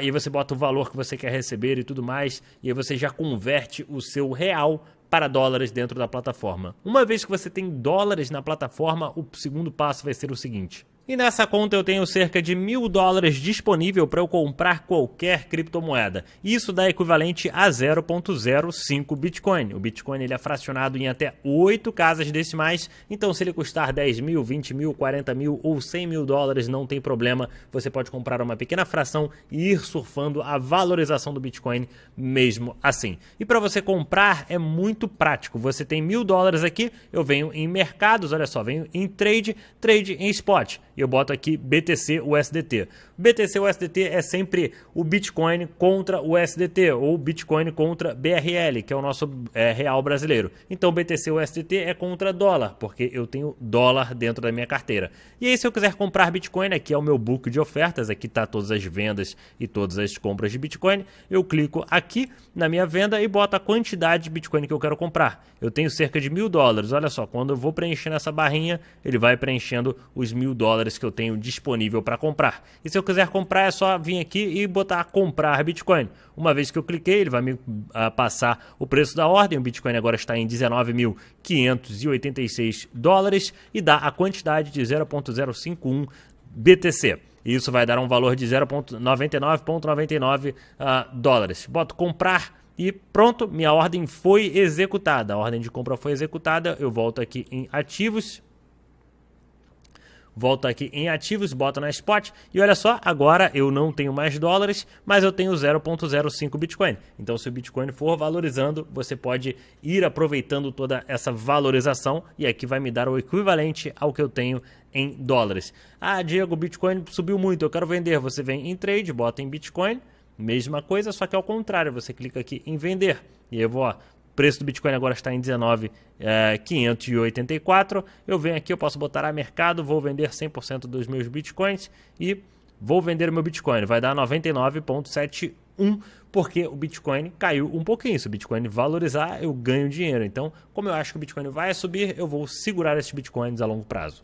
e você bota o valor que você quer receber e tudo mais e aí você já converte o seu real para dólares dentro da plataforma. Uma vez que você tem dólares na plataforma, o segundo passo vai ser o seguinte. E nessa conta eu tenho cerca de $1.000 disponível para eu comprar qualquer criptomoeda. Isso dá equivalente a 0,05 Bitcoin. O Bitcoin ele é fracionado em até 8 casas decimais, então se ele custar 10 mil, 20 mil, 40 mil ou 100 mil dólares, não tem problema. Você pode comprar uma pequena fração e ir surfando a valorização do Bitcoin mesmo assim. E para você comprar é muito prático. Você tem $1.000 aqui, eu venho em mercados, olha só, venho em trade em spot. E eu boto aqui BTC USDT. BTC USDT é sempre o Bitcoin contra o USDT ou Bitcoin contra BRL, que é o nosso real brasileiro. Então BTC USDT é contra dólar, porque eu tenho dólar dentro da minha carteira. E aí se eu quiser comprar Bitcoin, aqui é o meu book de ofertas, aqui está todas as vendas e todas as compras de Bitcoin. Eu clico aqui na minha venda e boto a quantidade de Bitcoin que eu quero comprar. Eu tenho cerca de $1.000. Olha só, quando eu vou preenchendo essa barrinha, ele vai preenchendo os $1.000 que eu tenho disponível para comprar. E se eu quiser comprar é só vir aqui e botar comprar Bitcoin. Uma vez que eu cliquei, ele vai me passar o preço da ordem. O Bitcoin agora está em $19.586 e dá a quantidade de 0,051 BTC. E isso vai dar um valor de 0,9999 dólares. Boto comprar e pronto, minha ordem foi executada. A ordem de compra foi executada. Eu volto aqui em ativos. Volto aqui em ativos, boto na spot e olha só, agora eu não tenho mais dólares, mas eu tenho 0,05 Bitcoin. Então se o Bitcoin for valorizando, você pode ir aproveitando toda essa valorização e aqui vai me dar o equivalente ao que eu tenho em dólares. Ah, Diego, o Bitcoin subiu muito, eu quero vender. Você vem em trade, bota em Bitcoin, mesma coisa, só que ao contrário, você clica aqui em vender e eu vou, ó, o preço do Bitcoin agora está em 19.584. Eu venho aqui, eu posso botar a mercado, vou vender 100% dos meus Bitcoins e vou vender o meu Bitcoin. Vai dar 99,71 porque o Bitcoin caiu um pouquinho. Se o Bitcoin valorizar, eu ganho dinheiro. Então, como eu acho que o Bitcoin vai subir, eu vou segurar esses Bitcoins a longo prazo.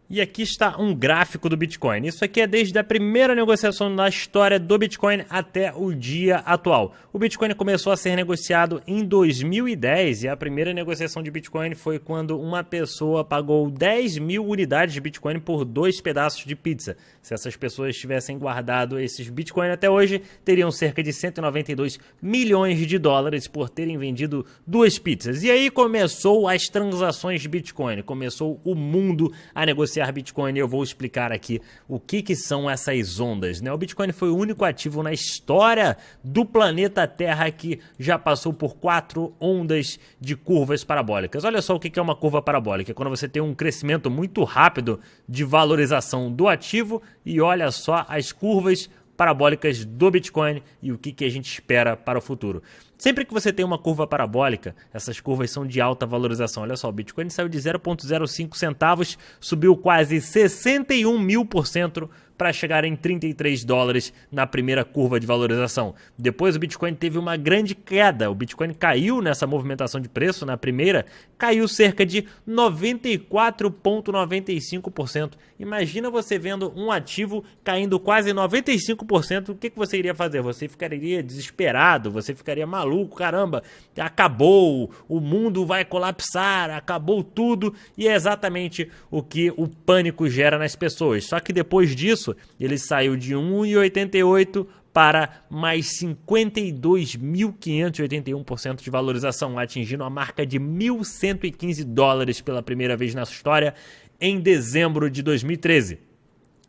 E aqui está um gráfico do Bitcoin. Isso aqui é desde a primeira negociação na história do Bitcoin até o dia atual. O Bitcoin começou a ser negociado em 2010 e a primeira negociação de Bitcoin foi quando uma pessoa pagou 10 mil unidades de Bitcoin por 2 pedaços de pizza. Se essas pessoas tivessem guardado esses Bitcoin até hoje, teriam cerca de 192 milhões de dólares por terem vendido 2 pizzas. E aí começou as transações de Bitcoin, começou o mundo a negociar Bitcoin e eu vou explicar aqui o que são essas ondas, né? O Bitcoin foi o único ativo na história do planeta Terra que já passou por 4 ondas de curvas parabólicas. Olha só o que é uma curva parabólica, é quando você tem um crescimento muito rápido de valorização do ativo e olha só as curvas parabólicas do Bitcoin e o que a gente espera para o futuro. Sempre que você tem uma curva parabólica, essas curvas são de alta valorização. Olha só, o Bitcoin saiu de 0,05 centavos, subiu quase 61.000% para chegar em 33 dólares na primeira curva de valorização. Depois o Bitcoin teve uma grande queda, o Bitcoin caiu nessa movimentação de preço, na primeira, caiu cerca de 94,95%. Imagina você vendo um ativo caindo quase 95%, o que você iria fazer? Você ficaria desesperado, você ficaria maluco, caramba, acabou, o mundo vai colapsar, acabou tudo, e é exatamente o que o pânico gera nas pessoas. Só que depois disso, ele saiu de 1,88 para mais 52.581% de valorização, atingindo a marca de 1.115 dólares pela primeira vez na sua história em dezembro de 2013.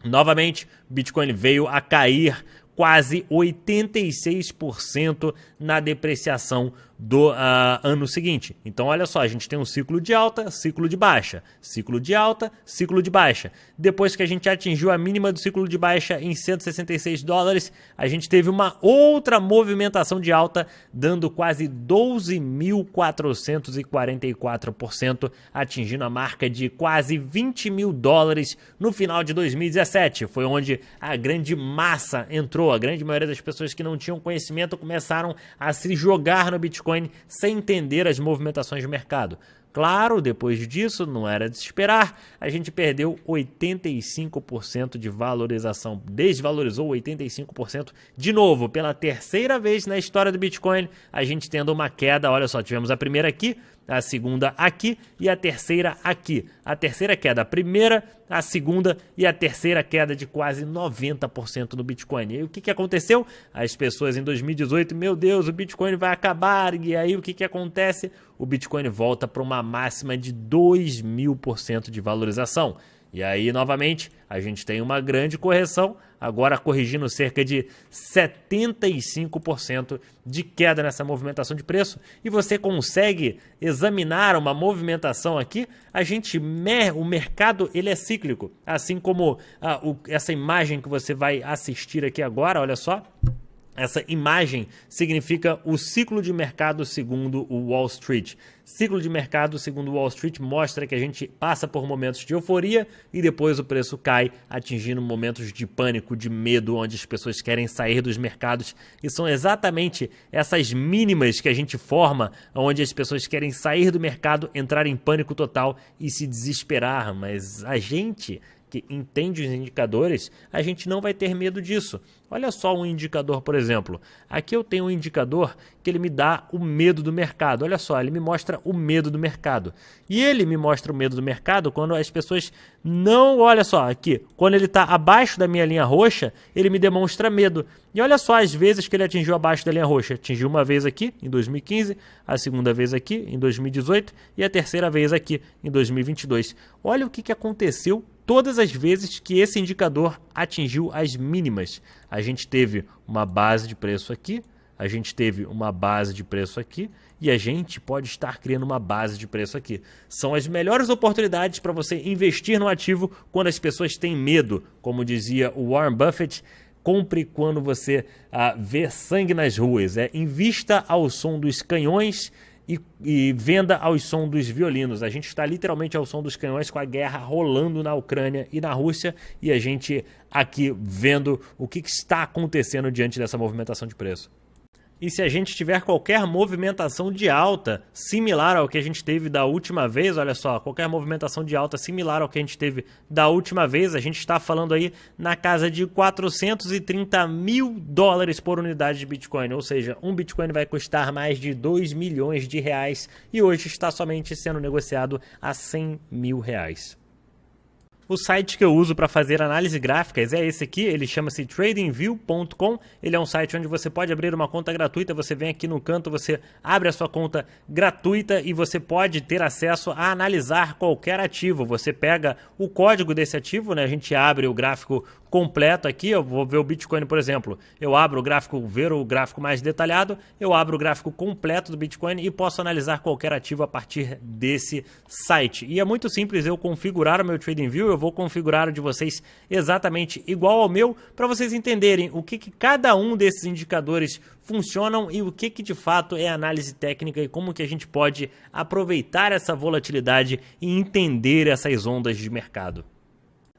Novamente, Bitcoin veio a cair quase 86% na depreciação do ano seguinte. Então olha só, a gente tem um ciclo de alta, ciclo de baixa, ciclo de alta, ciclo de baixa. Depois que a gente atingiu a mínima do ciclo de baixa em 166 dólares, a gente teve uma outra movimentação de alta, dando quase 12.444%, atingindo a marca de quase 20 mil dólares no final de 2017. Foi onde a grande massa entrou, a grande maioria das pessoas que não tinham conhecimento começaram a se jogar no Bitcoin sem entender as movimentações de mercado. Claro, depois disso, não era de se esperar, a gente perdeu 85% de valorização, desvalorizou 85% de novo, pela terceira vez na história do Bitcoin, a gente tendo uma queda. Olha só, tivemos a primeira aqui, a segunda aqui e a terceira aqui. A terceira queda, a primeira, a segunda e a terceira queda de quase 90% no Bitcoin. E aí o que aconteceu? As pessoas em 2018, meu Deus, o Bitcoin vai acabar. E aí o que acontece? O Bitcoin volta para uma máxima de 2.000% de valorização. E aí, novamente, a gente tem uma grande correção, agora corrigindo cerca de 75% de queda nessa movimentação de preço. E você consegue examinar uma movimentação aqui, o mercado ele é cíclico, assim como essa imagem que você vai assistir aqui agora, olha só. Essa imagem significa o ciclo de mercado segundo o Wall Street. Ciclo de mercado segundo o Wall Street mostra que a gente passa por momentos de euforia e depois o preço cai, atingindo momentos de pânico, de medo, onde as pessoas querem sair dos mercados. E são exatamente essas mínimas que a gente forma, onde as pessoas querem sair do mercado, entrar em pânico total e se desesperar. Mas a gente que entende os indicadores, a gente não vai ter medo disso. Olha só um indicador, por exemplo. Aqui eu tenho um indicador que ele me dá o medo do mercado. Olha só, ele me mostra o medo do mercado. E ele me mostra o medo do mercado quando as pessoas não... Olha só, aqui, quando ele está abaixo da minha linha roxa, ele me demonstra medo. E olha só as vezes que ele atingiu abaixo da linha roxa. Atingiu uma vez aqui, em 2015, a segunda vez aqui, em 2018, e a terceira vez aqui, em 2022. Olha o que aconteceu todas as vezes que esse indicador atingiu as mínimas. A gente teve uma base de preço aqui, a gente teve uma base de preço aqui e a gente pode estar criando uma base de preço aqui. São as melhores oportunidades para você investir no ativo quando as pessoas têm medo. Como dizia o Warren Buffett, compre quando você vê sangue nas ruas. Invista ao som dos canhões e venda ao som dos violinos. A gente está literalmente ao som dos canhões com a guerra rolando na Ucrânia e na Rússia e a gente aqui vendo o que está acontecendo diante dessa movimentação de preço. E se a gente tiver qualquer movimentação de alta similar ao que a gente teve da última vez, olha só, qualquer movimentação de alta similar ao que a gente teve da última vez, a gente está falando aí na casa de 430 mil dólares por unidade de Bitcoin, ou seja, um Bitcoin vai custar mais de 2 milhões de reais e hoje está somente sendo negociado a 100 mil reais. O site que eu uso para fazer análise gráficas é esse aqui, ele chama-se tradingview.com. Ele é um site onde você pode abrir uma conta gratuita, você vem aqui no canto, você abre a sua conta gratuita e você pode ter acesso a analisar qualquer ativo. Você pega o código desse ativo, né? A gente abre o gráfico completo aqui, eu vou ver o Bitcoin, por exemplo. Eu abro o gráfico, ver o gráfico mais detalhado, eu abro o gráfico completo do Bitcoin e posso analisar qualquer ativo a partir desse site. E é muito simples eu configurar o meu TradingView, eu vou configurar o de vocês exatamente igual ao meu, para vocês entenderem o que cada um desses indicadores funcionam e o que de fato é análise técnica e como que a gente pode aproveitar essa volatilidade e entender essas ondas de mercado.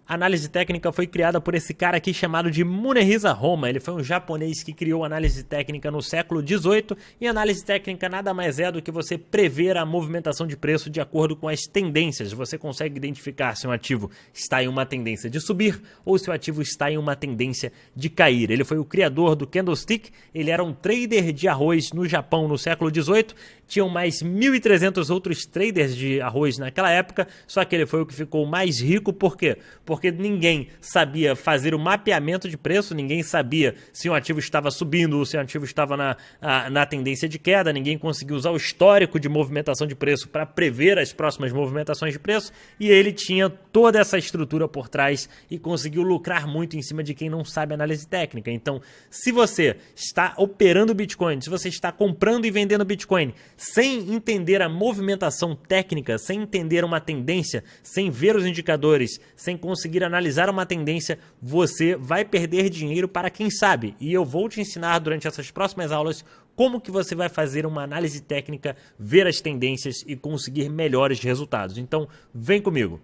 A análise técnica foi criada por esse cara aqui chamado de Munehisa Homa. Ele foi um japonês que criou análise técnica no século XVIII, e análise técnica nada mais é do que você prever a movimentação de preço de acordo com as tendências. Você consegue identificar se um ativo está em uma tendência de subir ou se o ativo está em uma tendência de cair. Ele foi o criador do candlestick, ele era um trader de arroz no Japão no século XVIII, tinham mais 1.300 outros traders de arroz naquela época, só que ele foi o que ficou mais rico. Por quê? Porque ninguém sabia fazer o mapeamento de preço, ninguém sabia se um ativo estava subindo ou se um ativo estava na tendência de queda, ninguém conseguiu usar o histórico de movimentação de preço para prever as próximas movimentações de preço, e ele tinha toda essa estrutura por trás e conseguiu lucrar muito em cima de quem não sabe análise técnica. Então, se você está operando Bitcoin, se você está comprando e vendendo Bitcoin sem entender a movimentação técnica, sem entender uma tendência, sem ver os indicadores, sem conseguir analisar uma tendência, você vai perder dinheiro para quem sabe. E eu vou te ensinar durante essas próximas aulas como que você vai fazer uma análise técnica, ver as tendências e conseguir melhores resultados. Então, vem comigo.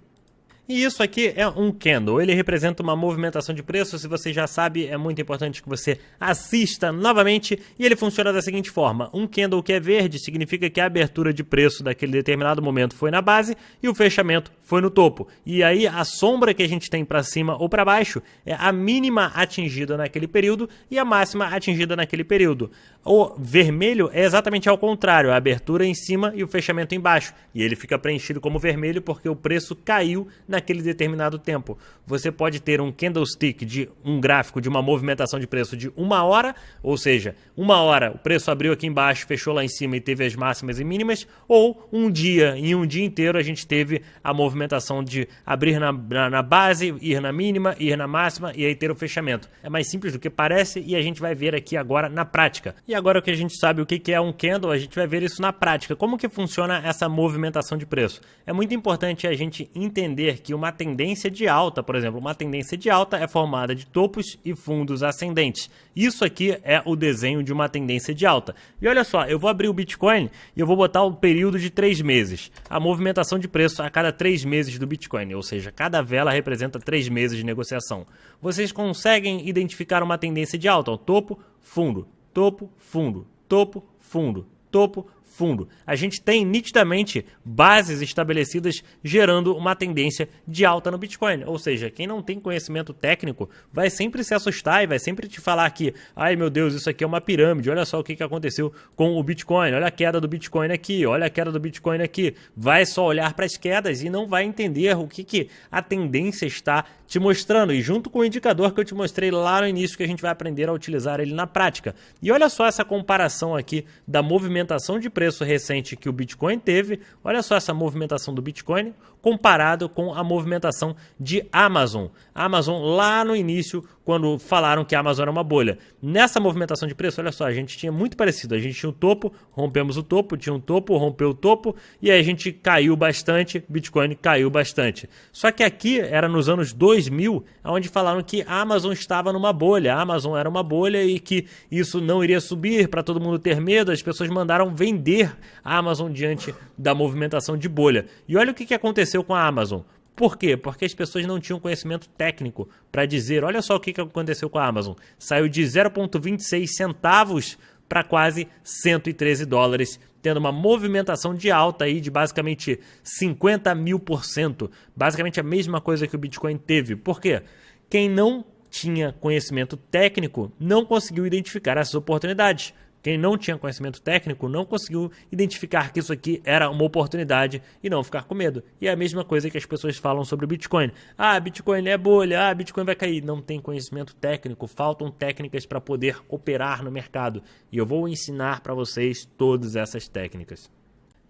E isso aqui é um candle, ele representa uma movimentação de preço. Se você já sabe, é muito importante que você assista novamente. E ele funciona da seguinte forma: um candle que é verde significa que a abertura de preço daquele determinado momento foi na base e o fechamento foi no topo. E aí a sombra que a gente tem para cima ou para baixo é a mínima atingida naquele período e a máxima atingida naquele período. O vermelho é exatamente ao contrário, a abertura em cima e o fechamento embaixo. E ele fica preenchido como vermelho porque o preço caiu naquele determinado tempo. Você pode ter um candlestick de um gráfico de uma movimentação de preço de 1 hora, ou seja, 1 hora o preço abriu aqui embaixo, fechou lá em cima e teve as máximas e mínimas, ou um dia, em um dia inteiro a gente teve a movimentação de abrir na base, ir na mínima, ir na máxima e aí ter o fechamento. É mais simples do que parece e a gente vai ver aqui agora na prática. E agora que a gente sabe o que é um candle, a gente vai ver isso na prática. Como que funciona essa movimentação de preço? É muito importante a gente entender que uma tendência de alta, por exemplo, uma tendência de alta é formada de topos e fundos ascendentes. Isso aqui é o desenho de uma tendência de alta. E olha só, eu vou abrir o Bitcoin e eu vou botar o período de 3 meses. A movimentação de preço a cada 3 meses do Bitcoin, ou seja, cada vela representa 3 meses de negociação. Vocês conseguem identificar uma tendência de alta? Topo, fundo, topo, fundo, topo, fundo, topo, fundo. A gente tem nitidamente bases estabelecidas gerando uma tendência de alta no Bitcoin. Ou seja, quem não tem conhecimento técnico vai sempre se assustar e vai sempre te falar que, ai meu Deus, isso aqui é uma pirâmide, olha só o que aconteceu com o Bitcoin, olha a queda do Bitcoin aqui, olha a queda do Bitcoin aqui. Vai só olhar para as quedas e não vai entender o que a tendência está te mostrando. E junto com o indicador que eu te mostrei lá no início, que a gente vai aprender a utilizar ele na prática. E olha só essa comparação aqui da movimentação de preço recente que o Bitcoin teve. Olha só essa movimentação do Bitcoin comparado com a movimentação de Amazon. A Amazon lá no início, quando falaram que a Amazon era uma bolha. Nessa movimentação de preço, olha só, a gente tinha muito parecido. A gente tinha um topo, rompemos o topo, tinha um topo, rompeu o topo e aí a gente caiu bastante, Bitcoin caiu bastante. Só que aqui era nos anos 2000, onde falaram que a Amazon estava numa bolha. A Amazon era uma bolha e que isso não iria subir para todo mundo ter medo. As pessoas mandaram vender a Amazon diante da movimentação de bolha. E olha o que aconteceu com a Amazon. Por quê? Porque as pessoas não tinham conhecimento técnico para dizer, olha só o que aconteceu com a Amazon. Saiu de 0,26 centavos para quase 113 dólares, tendo uma movimentação de alta aí de basicamente 50.000%. Basicamente a mesma coisa que o Bitcoin teve. Por quê? Quem não tinha conhecimento técnico não conseguiu identificar essas oportunidades. Quem não tinha conhecimento técnico não conseguiu identificar que isso aqui era uma oportunidade e não ficar com medo. E é a mesma coisa que as pessoas falam sobre o Bitcoin. Ah, Bitcoin é bolha, ah, Bitcoin vai cair. Não tem conhecimento técnico, faltam técnicas para poder operar no mercado. E eu vou ensinar para vocês todas essas técnicas.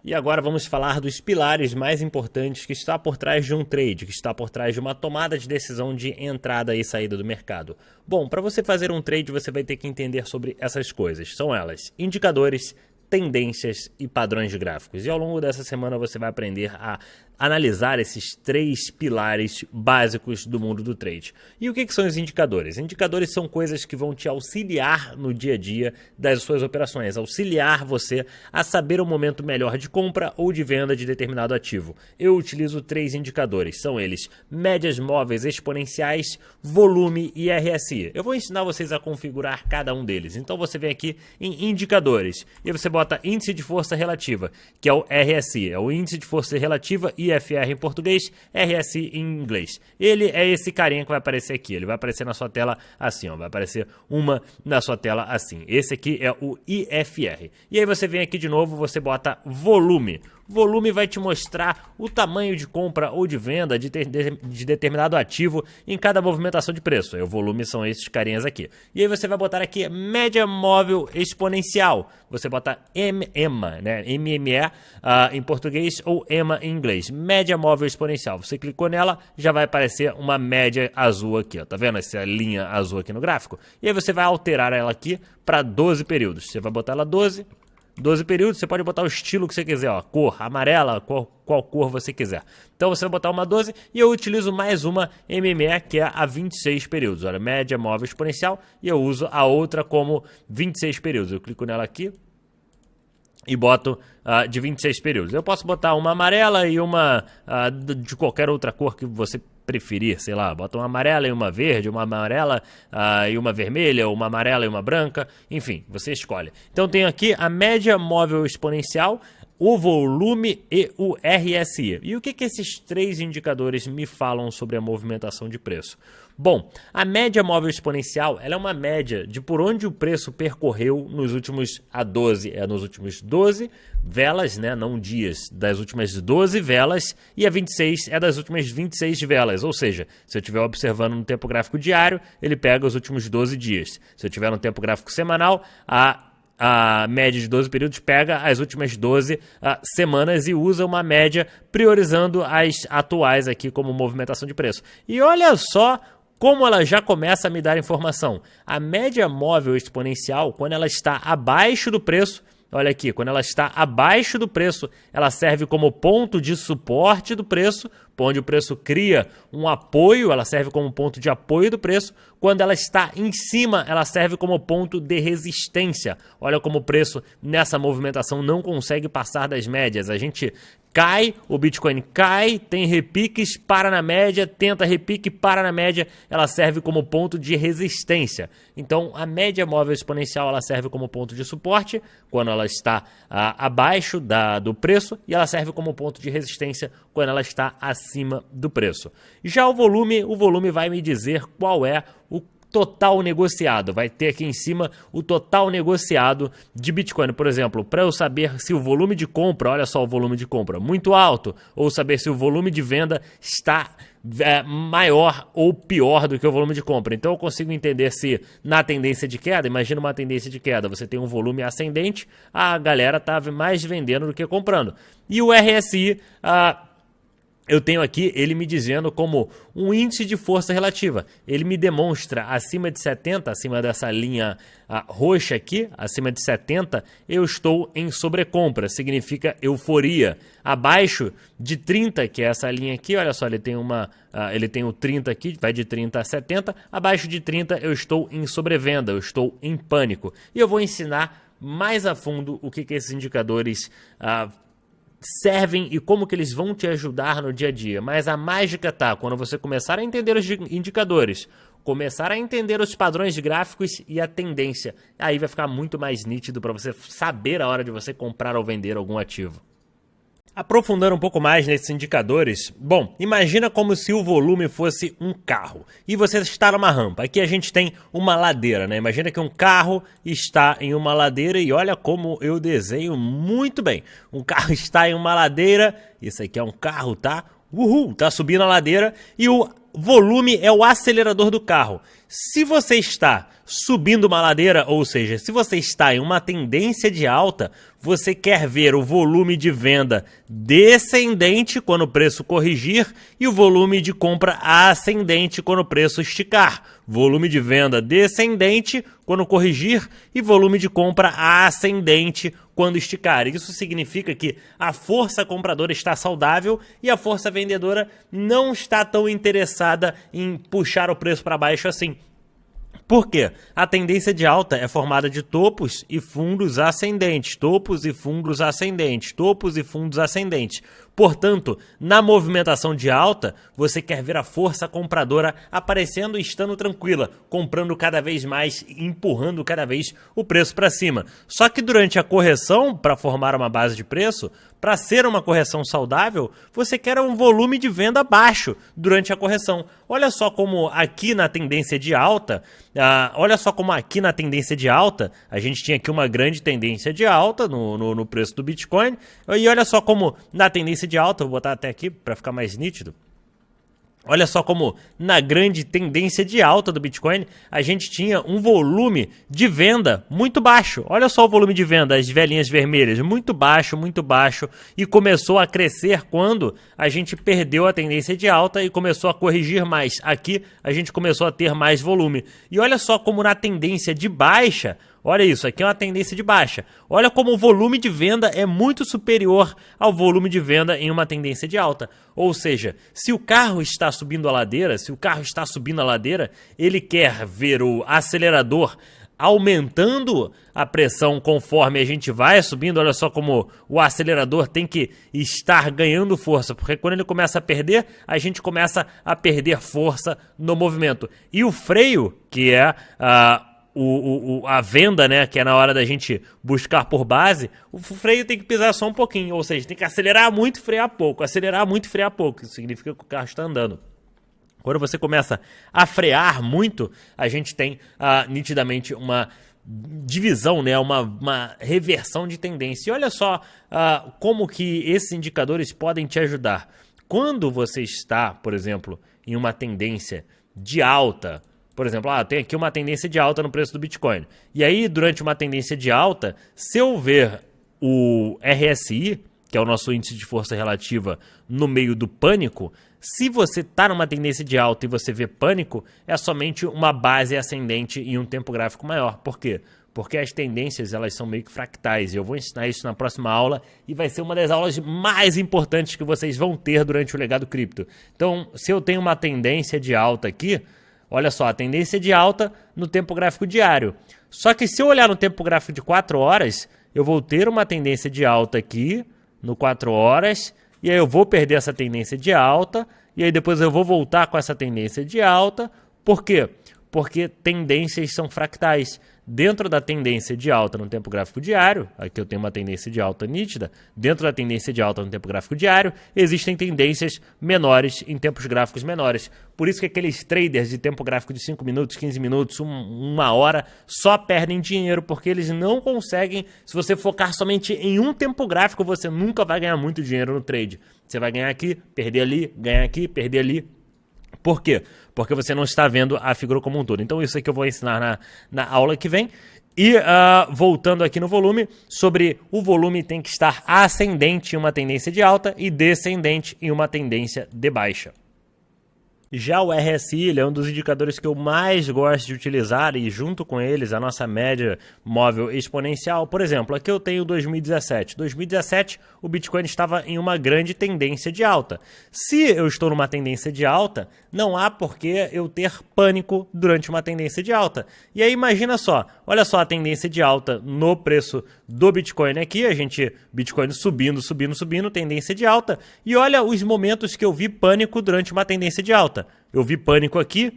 E agora vamos falar dos pilares mais importantes que está por trás de um trade, que está por trás de uma tomada de decisão de entrada e saída do mercado. Bom, para você fazer um trade, você vai ter que entender sobre essas coisas. São elas: indicadores, tendências e padrões gráficos. E ao longo dessa semana você vai aprender a analisar esses 3 pilares básicos do mundo do trade. E o que são os indicadores? Indicadores são coisas que vão te auxiliar no dia a dia das suas operações, auxiliar você a saber o momento melhor de compra ou de venda de determinado ativo. Eu utilizo 3 indicadores, são eles médias móveis exponenciais, volume e RSI. Eu vou ensinar vocês a configurar cada um deles. Então você vem aqui em indicadores e você bota índice de força relativa, que é o RSI, é o índice de força relativa, IFR em português, RSI em inglês. Ele é esse carinha que vai aparecer aqui, ele vai aparecer na sua tela assim, ó, vai aparecer uma na sua tela assim. Esse aqui é o IFR. E aí você vem aqui de novo, você bota volume. Volume vai te mostrar o tamanho de compra ou de venda de determinado ativo em cada movimentação de preço. Aí o volume são esses carinhas aqui. E aí você vai botar aqui média móvel exponencial. Você bota EMA, né? MME em português ou EMA em inglês. Média móvel exponencial. Você clicou nela, já vai aparecer uma média azul aqui, ó. Tá vendo essa linha azul aqui no gráfico? E aí você vai alterar ela aqui para 12 períodos. Você vai botar ela 12 períodos, você pode botar o estilo que você quiser, ó, cor amarela, qual cor você quiser. Então você vai botar uma 12 e eu utilizo mais uma MME que é a 26 períodos. Olha, média móvel exponencial, e eu uso a outra como 26 períodos. Eu clico nela aqui e boto de 26 períodos. Eu posso botar uma amarela e uma de qualquer outra cor que você preferir, sei lá, bota uma amarela e uma verde, uma amarela e uma vermelha, ou uma amarela e uma branca, enfim, você escolhe. Então tem aqui a média móvel exponencial, o volume e o RSI. E o que esses 3 indicadores me falam sobre a movimentação de preço? Bom, a média móvel exponencial ela é uma média de por onde o preço percorreu nos últimos, a 12 é nos últimos 12 velas, né, não dias, das últimas 12 velas, e a 26 é das últimas 26 velas, ou seja, se eu estiver observando no tempo gráfico diário, ele pega os últimos 12 dias. Se eu estiver no tempo gráfico semanal, a média de 12 períodos pega as últimas 12 semanas e usa uma média priorizando as atuais aqui como movimentação de preço. E olha só como ela já começa a me dar informação. A média móvel exponencial, quando ela está abaixo do preço, olha aqui, quando ela está abaixo do preço, ela serve como ponto de suporte do preço, onde o preço cria um apoio, ela serve como ponto de apoio do preço. Quando ela está em cima, ela serve como ponto de resistência. Olha como o preço nessa movimentação não consegue passar das médias. A gente cai, o Bitcoin cai, tem repiques, para na média, tenta repique, para na média, ela serve como ponto de resistência. Então, a média móvel exponencial ela serve como ponto de suporte quando ela está abaixo do preço, e ela serve como ponto de resistência quando ela está acima do preço. Já o volume vai me dizer qual é o total negociado. Vai ter aqui em cima o total negociado de Bitcoin. Por exemplo, para eu saber se o volume de compra, olha só o volume de compra, muito alto, ou saber se o volume de venda está maior ou pior do que o volume de compra. Então eu consigo entender se na tendência de queda, imagina uma tendência de queda, você tem um volume ascendente, a galera está mais vendendo do que comprando. E o RSI, eu tenho aqui ele me dizendo como um índice de força relativa. Ele me demonstra acima de 70, acima dessa linha roxa aqui, acima de 70, eu estou em sobrecompra, significa euforia. Abaixo de 30, que é essa linha aqui, olha só, ele tem o 30 aqui, vai de 30 a 70. Abaixo de 30 eu estou em sobrevenda, eu estou em pânico. E eu vou ensinar mais a fundo o que esses indicadores servem e como que eles vão te ajudar no dia a dia. Mas a mágica tá quando você começar a entender os indicadores, começar a entender os padrões gráficos e a tendência. Aí vai ficar muito mais nítido para você saber a hora de você comprar ou vender algum ativo. Aprofundando um pouco mais nesses indicadores, bom, imagina como se o volume fosse um carro e você está numa rampa. Aqui a gente tem uma ladeira, né? Imagina que um carro está em uma ladeira e olha como eu desenho muito bem. Um carro está em uma ladeira, isso aqui é um carro, tá? Uhul, tá subindo a ladeira e o volume é o acelerador do carro. Se você está subindo uma ladeira, ou seja, se você está em uma tendência de alta, você quer ver o volume de venda descendente quando o preço corrigir e o volume de compra ascendente quando o preço esticar. Volume de venda descendente quando corrigir e volume de compra ascendente quando esticar. Isso significa que a força compradora está saudável e a força vendedora não está tão interessada em puxar o preço para baixo assim. Por quê? A tendência de alta é formada de topos e fundos ascendentes, topos e fundos ascendentes, topos e fundos ascendentes. Portanto, na movimentação de alta, você quer ver a força compradora aparecendo e estando tranquila, comprando cada vez mais e empurrando cada vez o preço para cima. Só que durante a correção, para formar uma base de preço, para ser uma correção saudável, você quer um volume de venda baixo durante a correção. Olha só como aqui na tendência de alta, a gente tinha aqui uma grande tendência de alta no preço do Bitcoin, e olha só como na tendência de alta, vou botar até aqui para ficar mais nítido. Olha só como na grande tendência de alta do Bitcoin, a gente tinha um volume de venda muito baixo. Olha só o volume de venda, as velhinhas vermelhas, muito baixo, e começou a crescer quando a gente perdeu a tendência de alta e começou a corrigir mais. Aqui a gente começou a ter mais volume. E olha só como na tendência de baixa, olha isso, aqui é uma tendência de baixa. Olha como o volume de venda é muito superior ao volume de venda em uma tendência de alta. Ou seja, se o carro está subindo a ladeira, ele quer ver o acelerador aumentando a pressão conforme a gente vai subindo. Olha só como o acelerador tem que estar ganhando força, porque quando ele começa a perder, a gente começa a perder força no movimento. E o freio, que é a venda, né, que é na hora da gente buscar por base, o freio tem que pisar só um pouquinho, ou seja, tem que acelerar muito e frear pouco, isso significa que o carro está andando. Quando você começa a frear muito, a gente tem nitidamente uma divisão, né, uma reversão de tendência. E olha só como que esses indicadores podem te ajudar. Quando você está, por exemplo, em uma tendência de alta, por exemplo, tem aqui uma tendência de alta no preço do Bitcoin. E aí, durante uma tendência de alta, se eu ver o RSI, que é o nosso índice de força relativa, no meio do pânico, se você está numa tendência de alta e você vê pânico, é somente uma base ascendente em um tempo gráfico maior. Por quê? Porque as tendências, elas são meio que fractais. E eu vou ensinar isso na próxima aula e vai ser uma das aulas mais importantes que vocês vão ter durante o Legado Cripto. Então, se eu tenho uma tendência de alta aqui, olha só, a tendência de alta no tempo gráfico diário. Só que se eu olhar no tempo gráfico de 4 horas, eu vou ter uma tendência de alta aqui no 4 horas, e aí eu vou perder essa tendência de alta, e aí depois eu vou voltar com essa tendência de alta. Por quê? Porque tendências são fractais. Dentro da tendência de alta no tempo gráfico diário, aqui eu tenho uma tendência de alta nítida, dentro da tendência de alta no tempo gráfico diário, existem tendências menores em tempos gráficos menores. Por isso que aqueles traders de tempo gráfico de 5 minutos, 15 minutos, uma hora, só perdem dinheiro, porque eles não conseguem, se você focar somente em um tempo gráfico, você nunca vai ganhar muito dinheiro no trade. Você vai ganhar aqui, perder ali, ganhar aqui, perder ali. Por quê? Porque você não está vendo a figura como um todo. Então isso aqui eu vou ensinar na aula que vem. E voltando aqui no volume, sobre o volume tem que estar ascendente em uma tendência de alta e descendente em uma tendência de baixa. Já o RSI, ele é um dos indicadores que eu mais gosto de utilizar, e junto com eles a nossa média móvel exponencial. Por exemplo, aqui eu tenho 2017. 2017 o Bitcoin estava em uma grande tendência de alta. Se eu estou numa tendência de alta, não há por que eu ter pânico durante uma tendência de alta. E aí imagina só, olha só a tendência de alta no preço do Bitcoin aqui, Bitcoin subindo, tendência de alta, e olha os momentos que eu vi pânico durante uma tendência de alta. Eu vi pânico aqui,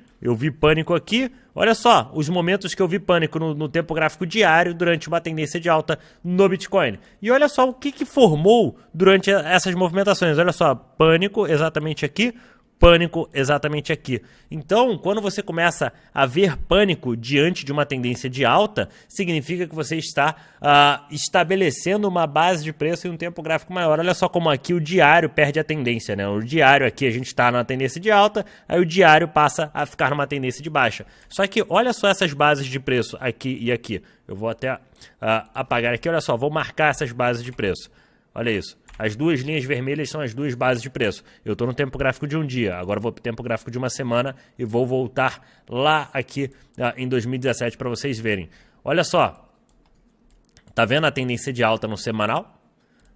olha só os momentos que eu vi pânico no tempo gráfico diário durante uma tendência de alta no Bitcoin. E olha só o que formou durante essas movimentações, olha só, pânico exatamente aqui, pânico exatamente aqui. Então, quando você começa a ver pânico diante de uma tendência de alta, significa que você está estabelecendo uma base de preço em um tempo gráfico maior. Olha só como aqui o diário perde a tendência, né? O diário aqui a gente está numa tendência de alta, aí o diário passa a ficar numa tendência de baixa. Só que olha só essas bases de preço aqui e aqui. Eu vou até apagar aqui, olha só, vou marcar essas bases de preço. Olha isso. As duas linhas vermelhas são as duas bases de preço. Eu estou no tempo gráfico de um dia, agora vou para o tempo gráfico de uma semana e vou voltar lá aqui em 2017 para vocês verem. Olha só, tá vendo a tendência de alta no semanal?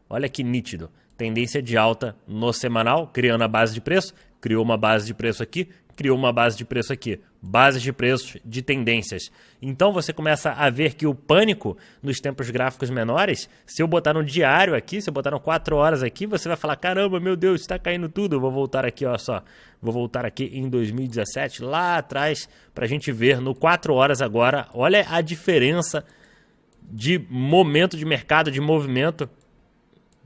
Olha que nítido. Tendência de alta no semanal, criando a base de preço, criou uma base de preço aqui, criou uma base de preço aqui. Bases de preços de tendências. Então você começa a ver que o pânico nos tempos gráficos menores, se eu botar no diário aqui, se eu botar no 4 horas aqui, você vai falar, caramba, meu Deus, está caindo tudo. Eu vou voltar aqui, ó só, vou voltar aqui em 2017, lá atrás, para a gente ver no 4 horas agora. Olha a diferença de momento de mercado, de movimento.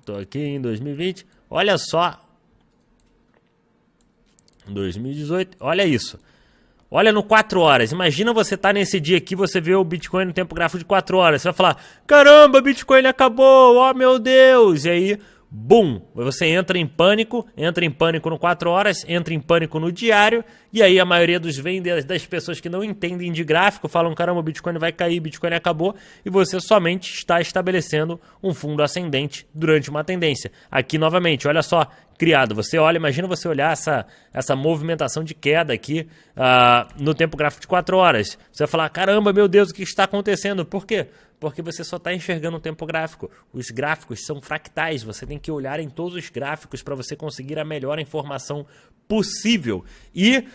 Estou aqui em 2020, olha só, 2018, olha isso. Olha no 4 horas, imagina você tá nesse dia aqui, você vê o Bitcoin no tempo gráfico de 4 horas, você vai falar, caramba, Bitcoin acabou, oh meu Deus, e aí, bum, você entra em pânico no 4 horas, entra em pânico no diário, e aí a maioria dos vendedores, das pessoas que não entendem de gráfico, falam, caramba, o Bitcoin vai cair, Bitcoin acabou, e você somente está estabelecendo um fundo ascendente durante uma tendência. Aqui novamente, olha só, criado, você olha, imagina você olhar essa movimentação de queda aqui no tempo gráfico de 4 horas. Você vai falar, caramba, meu Deus, o que está acontecendo? Por quê? Porque você só está enxergando o tempo gráfico. Os gráficos são fractais, você tem que olhar em todos os gráficos para você conseguir a melhor informação possível. E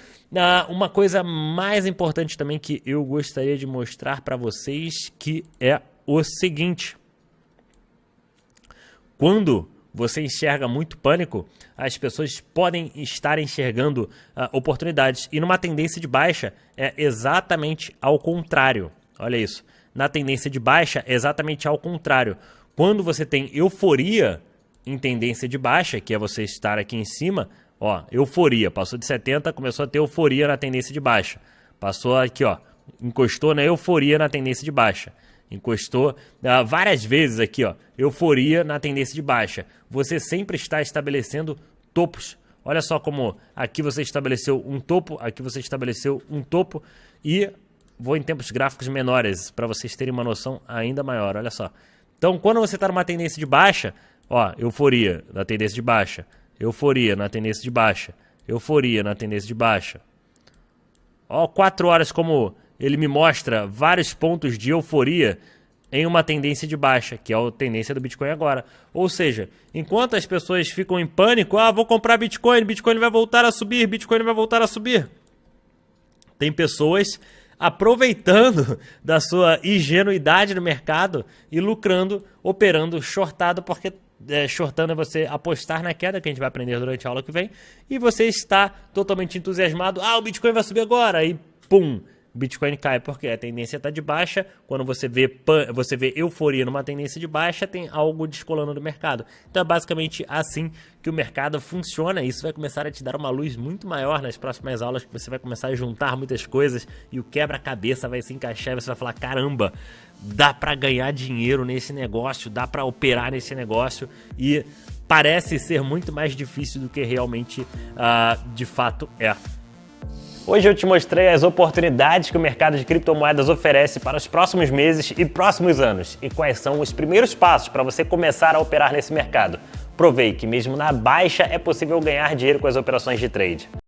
uma coisa mais importante também que eu gostaria de mostrar para vocês, que é o seguinte. Quando você enxerga muito pânico, as pessoas podem estar enxergando oportunidades. E numa tendência de baixa é exatamente ao contrário. Olha isso. Na tendência de baixa é exatamente ao contrário. Quando você tem euforia em tendência de baixa, que é você estar aqui em cima, ó, euforia, passou de 70, começou a ter euforia na tendência de baixa. Passou aqui, ó, encostou na euforia na tendência de baixa. Encostou várias vezes aqui, ó, euforia na tendência de baixa. Você sempre está estabelecendo topos. Olha só como aqui você estabeleceu um topo, aqui você estabeleceu um topo e vou em tempos gráficos menores para vocês terem uma noção ainda maior, olha só. Então, quando você está numa tendência de baixa, ó, euforia na tendência de baixa, euforia na tendência de baixa, euforia na tendência de baixa. Ó, 4 horas como ele me mostra vários pontos de euforia em uma tendência de baixa, que é a tendência do Bitcoin agora. Ou seja, enquanto as pessoas ficam em pânico, vou comprar Bitcoin, Bitcoin vai voltar a subir, Bitcoin vai voltar a subir. Tem pessoas aproveitando da sua ingenuidade no mercado e lucrando, operando shortado, porque shortando é você apostar na queda, que a gente vai aprender durante a aula que vem, e você está totalmente entusiasmado, o Bitcoin vai subir agora, e pum, Bitcoin cai, porque a tendência está de baixa. Quando você vê euforia numa tendência de baixa, tem algo descolando do mercado. Então é basicamente assim que o mercado funciona. Isso vai começar a te dar uma luz muito maior nas próximas aulas, que você vai começar a juntar muitas coisas e o quebra-cabeça vai se encaixar e você vai falar, caramba, dá para ganhar dinheiro nesse negócio, dá para operar nesse negócio, e parece ser muito mais difícil do que realmente de fato é. Hoje eu te mostrei as oportunidades que o mercado de criptomoedas oferece para os próximos meses e próximos anos e quais são os primeiros passos para você começar a operar nesse mercado. Provei que mesmo na baixa é possível ganhar dinheiro com as operações de trade.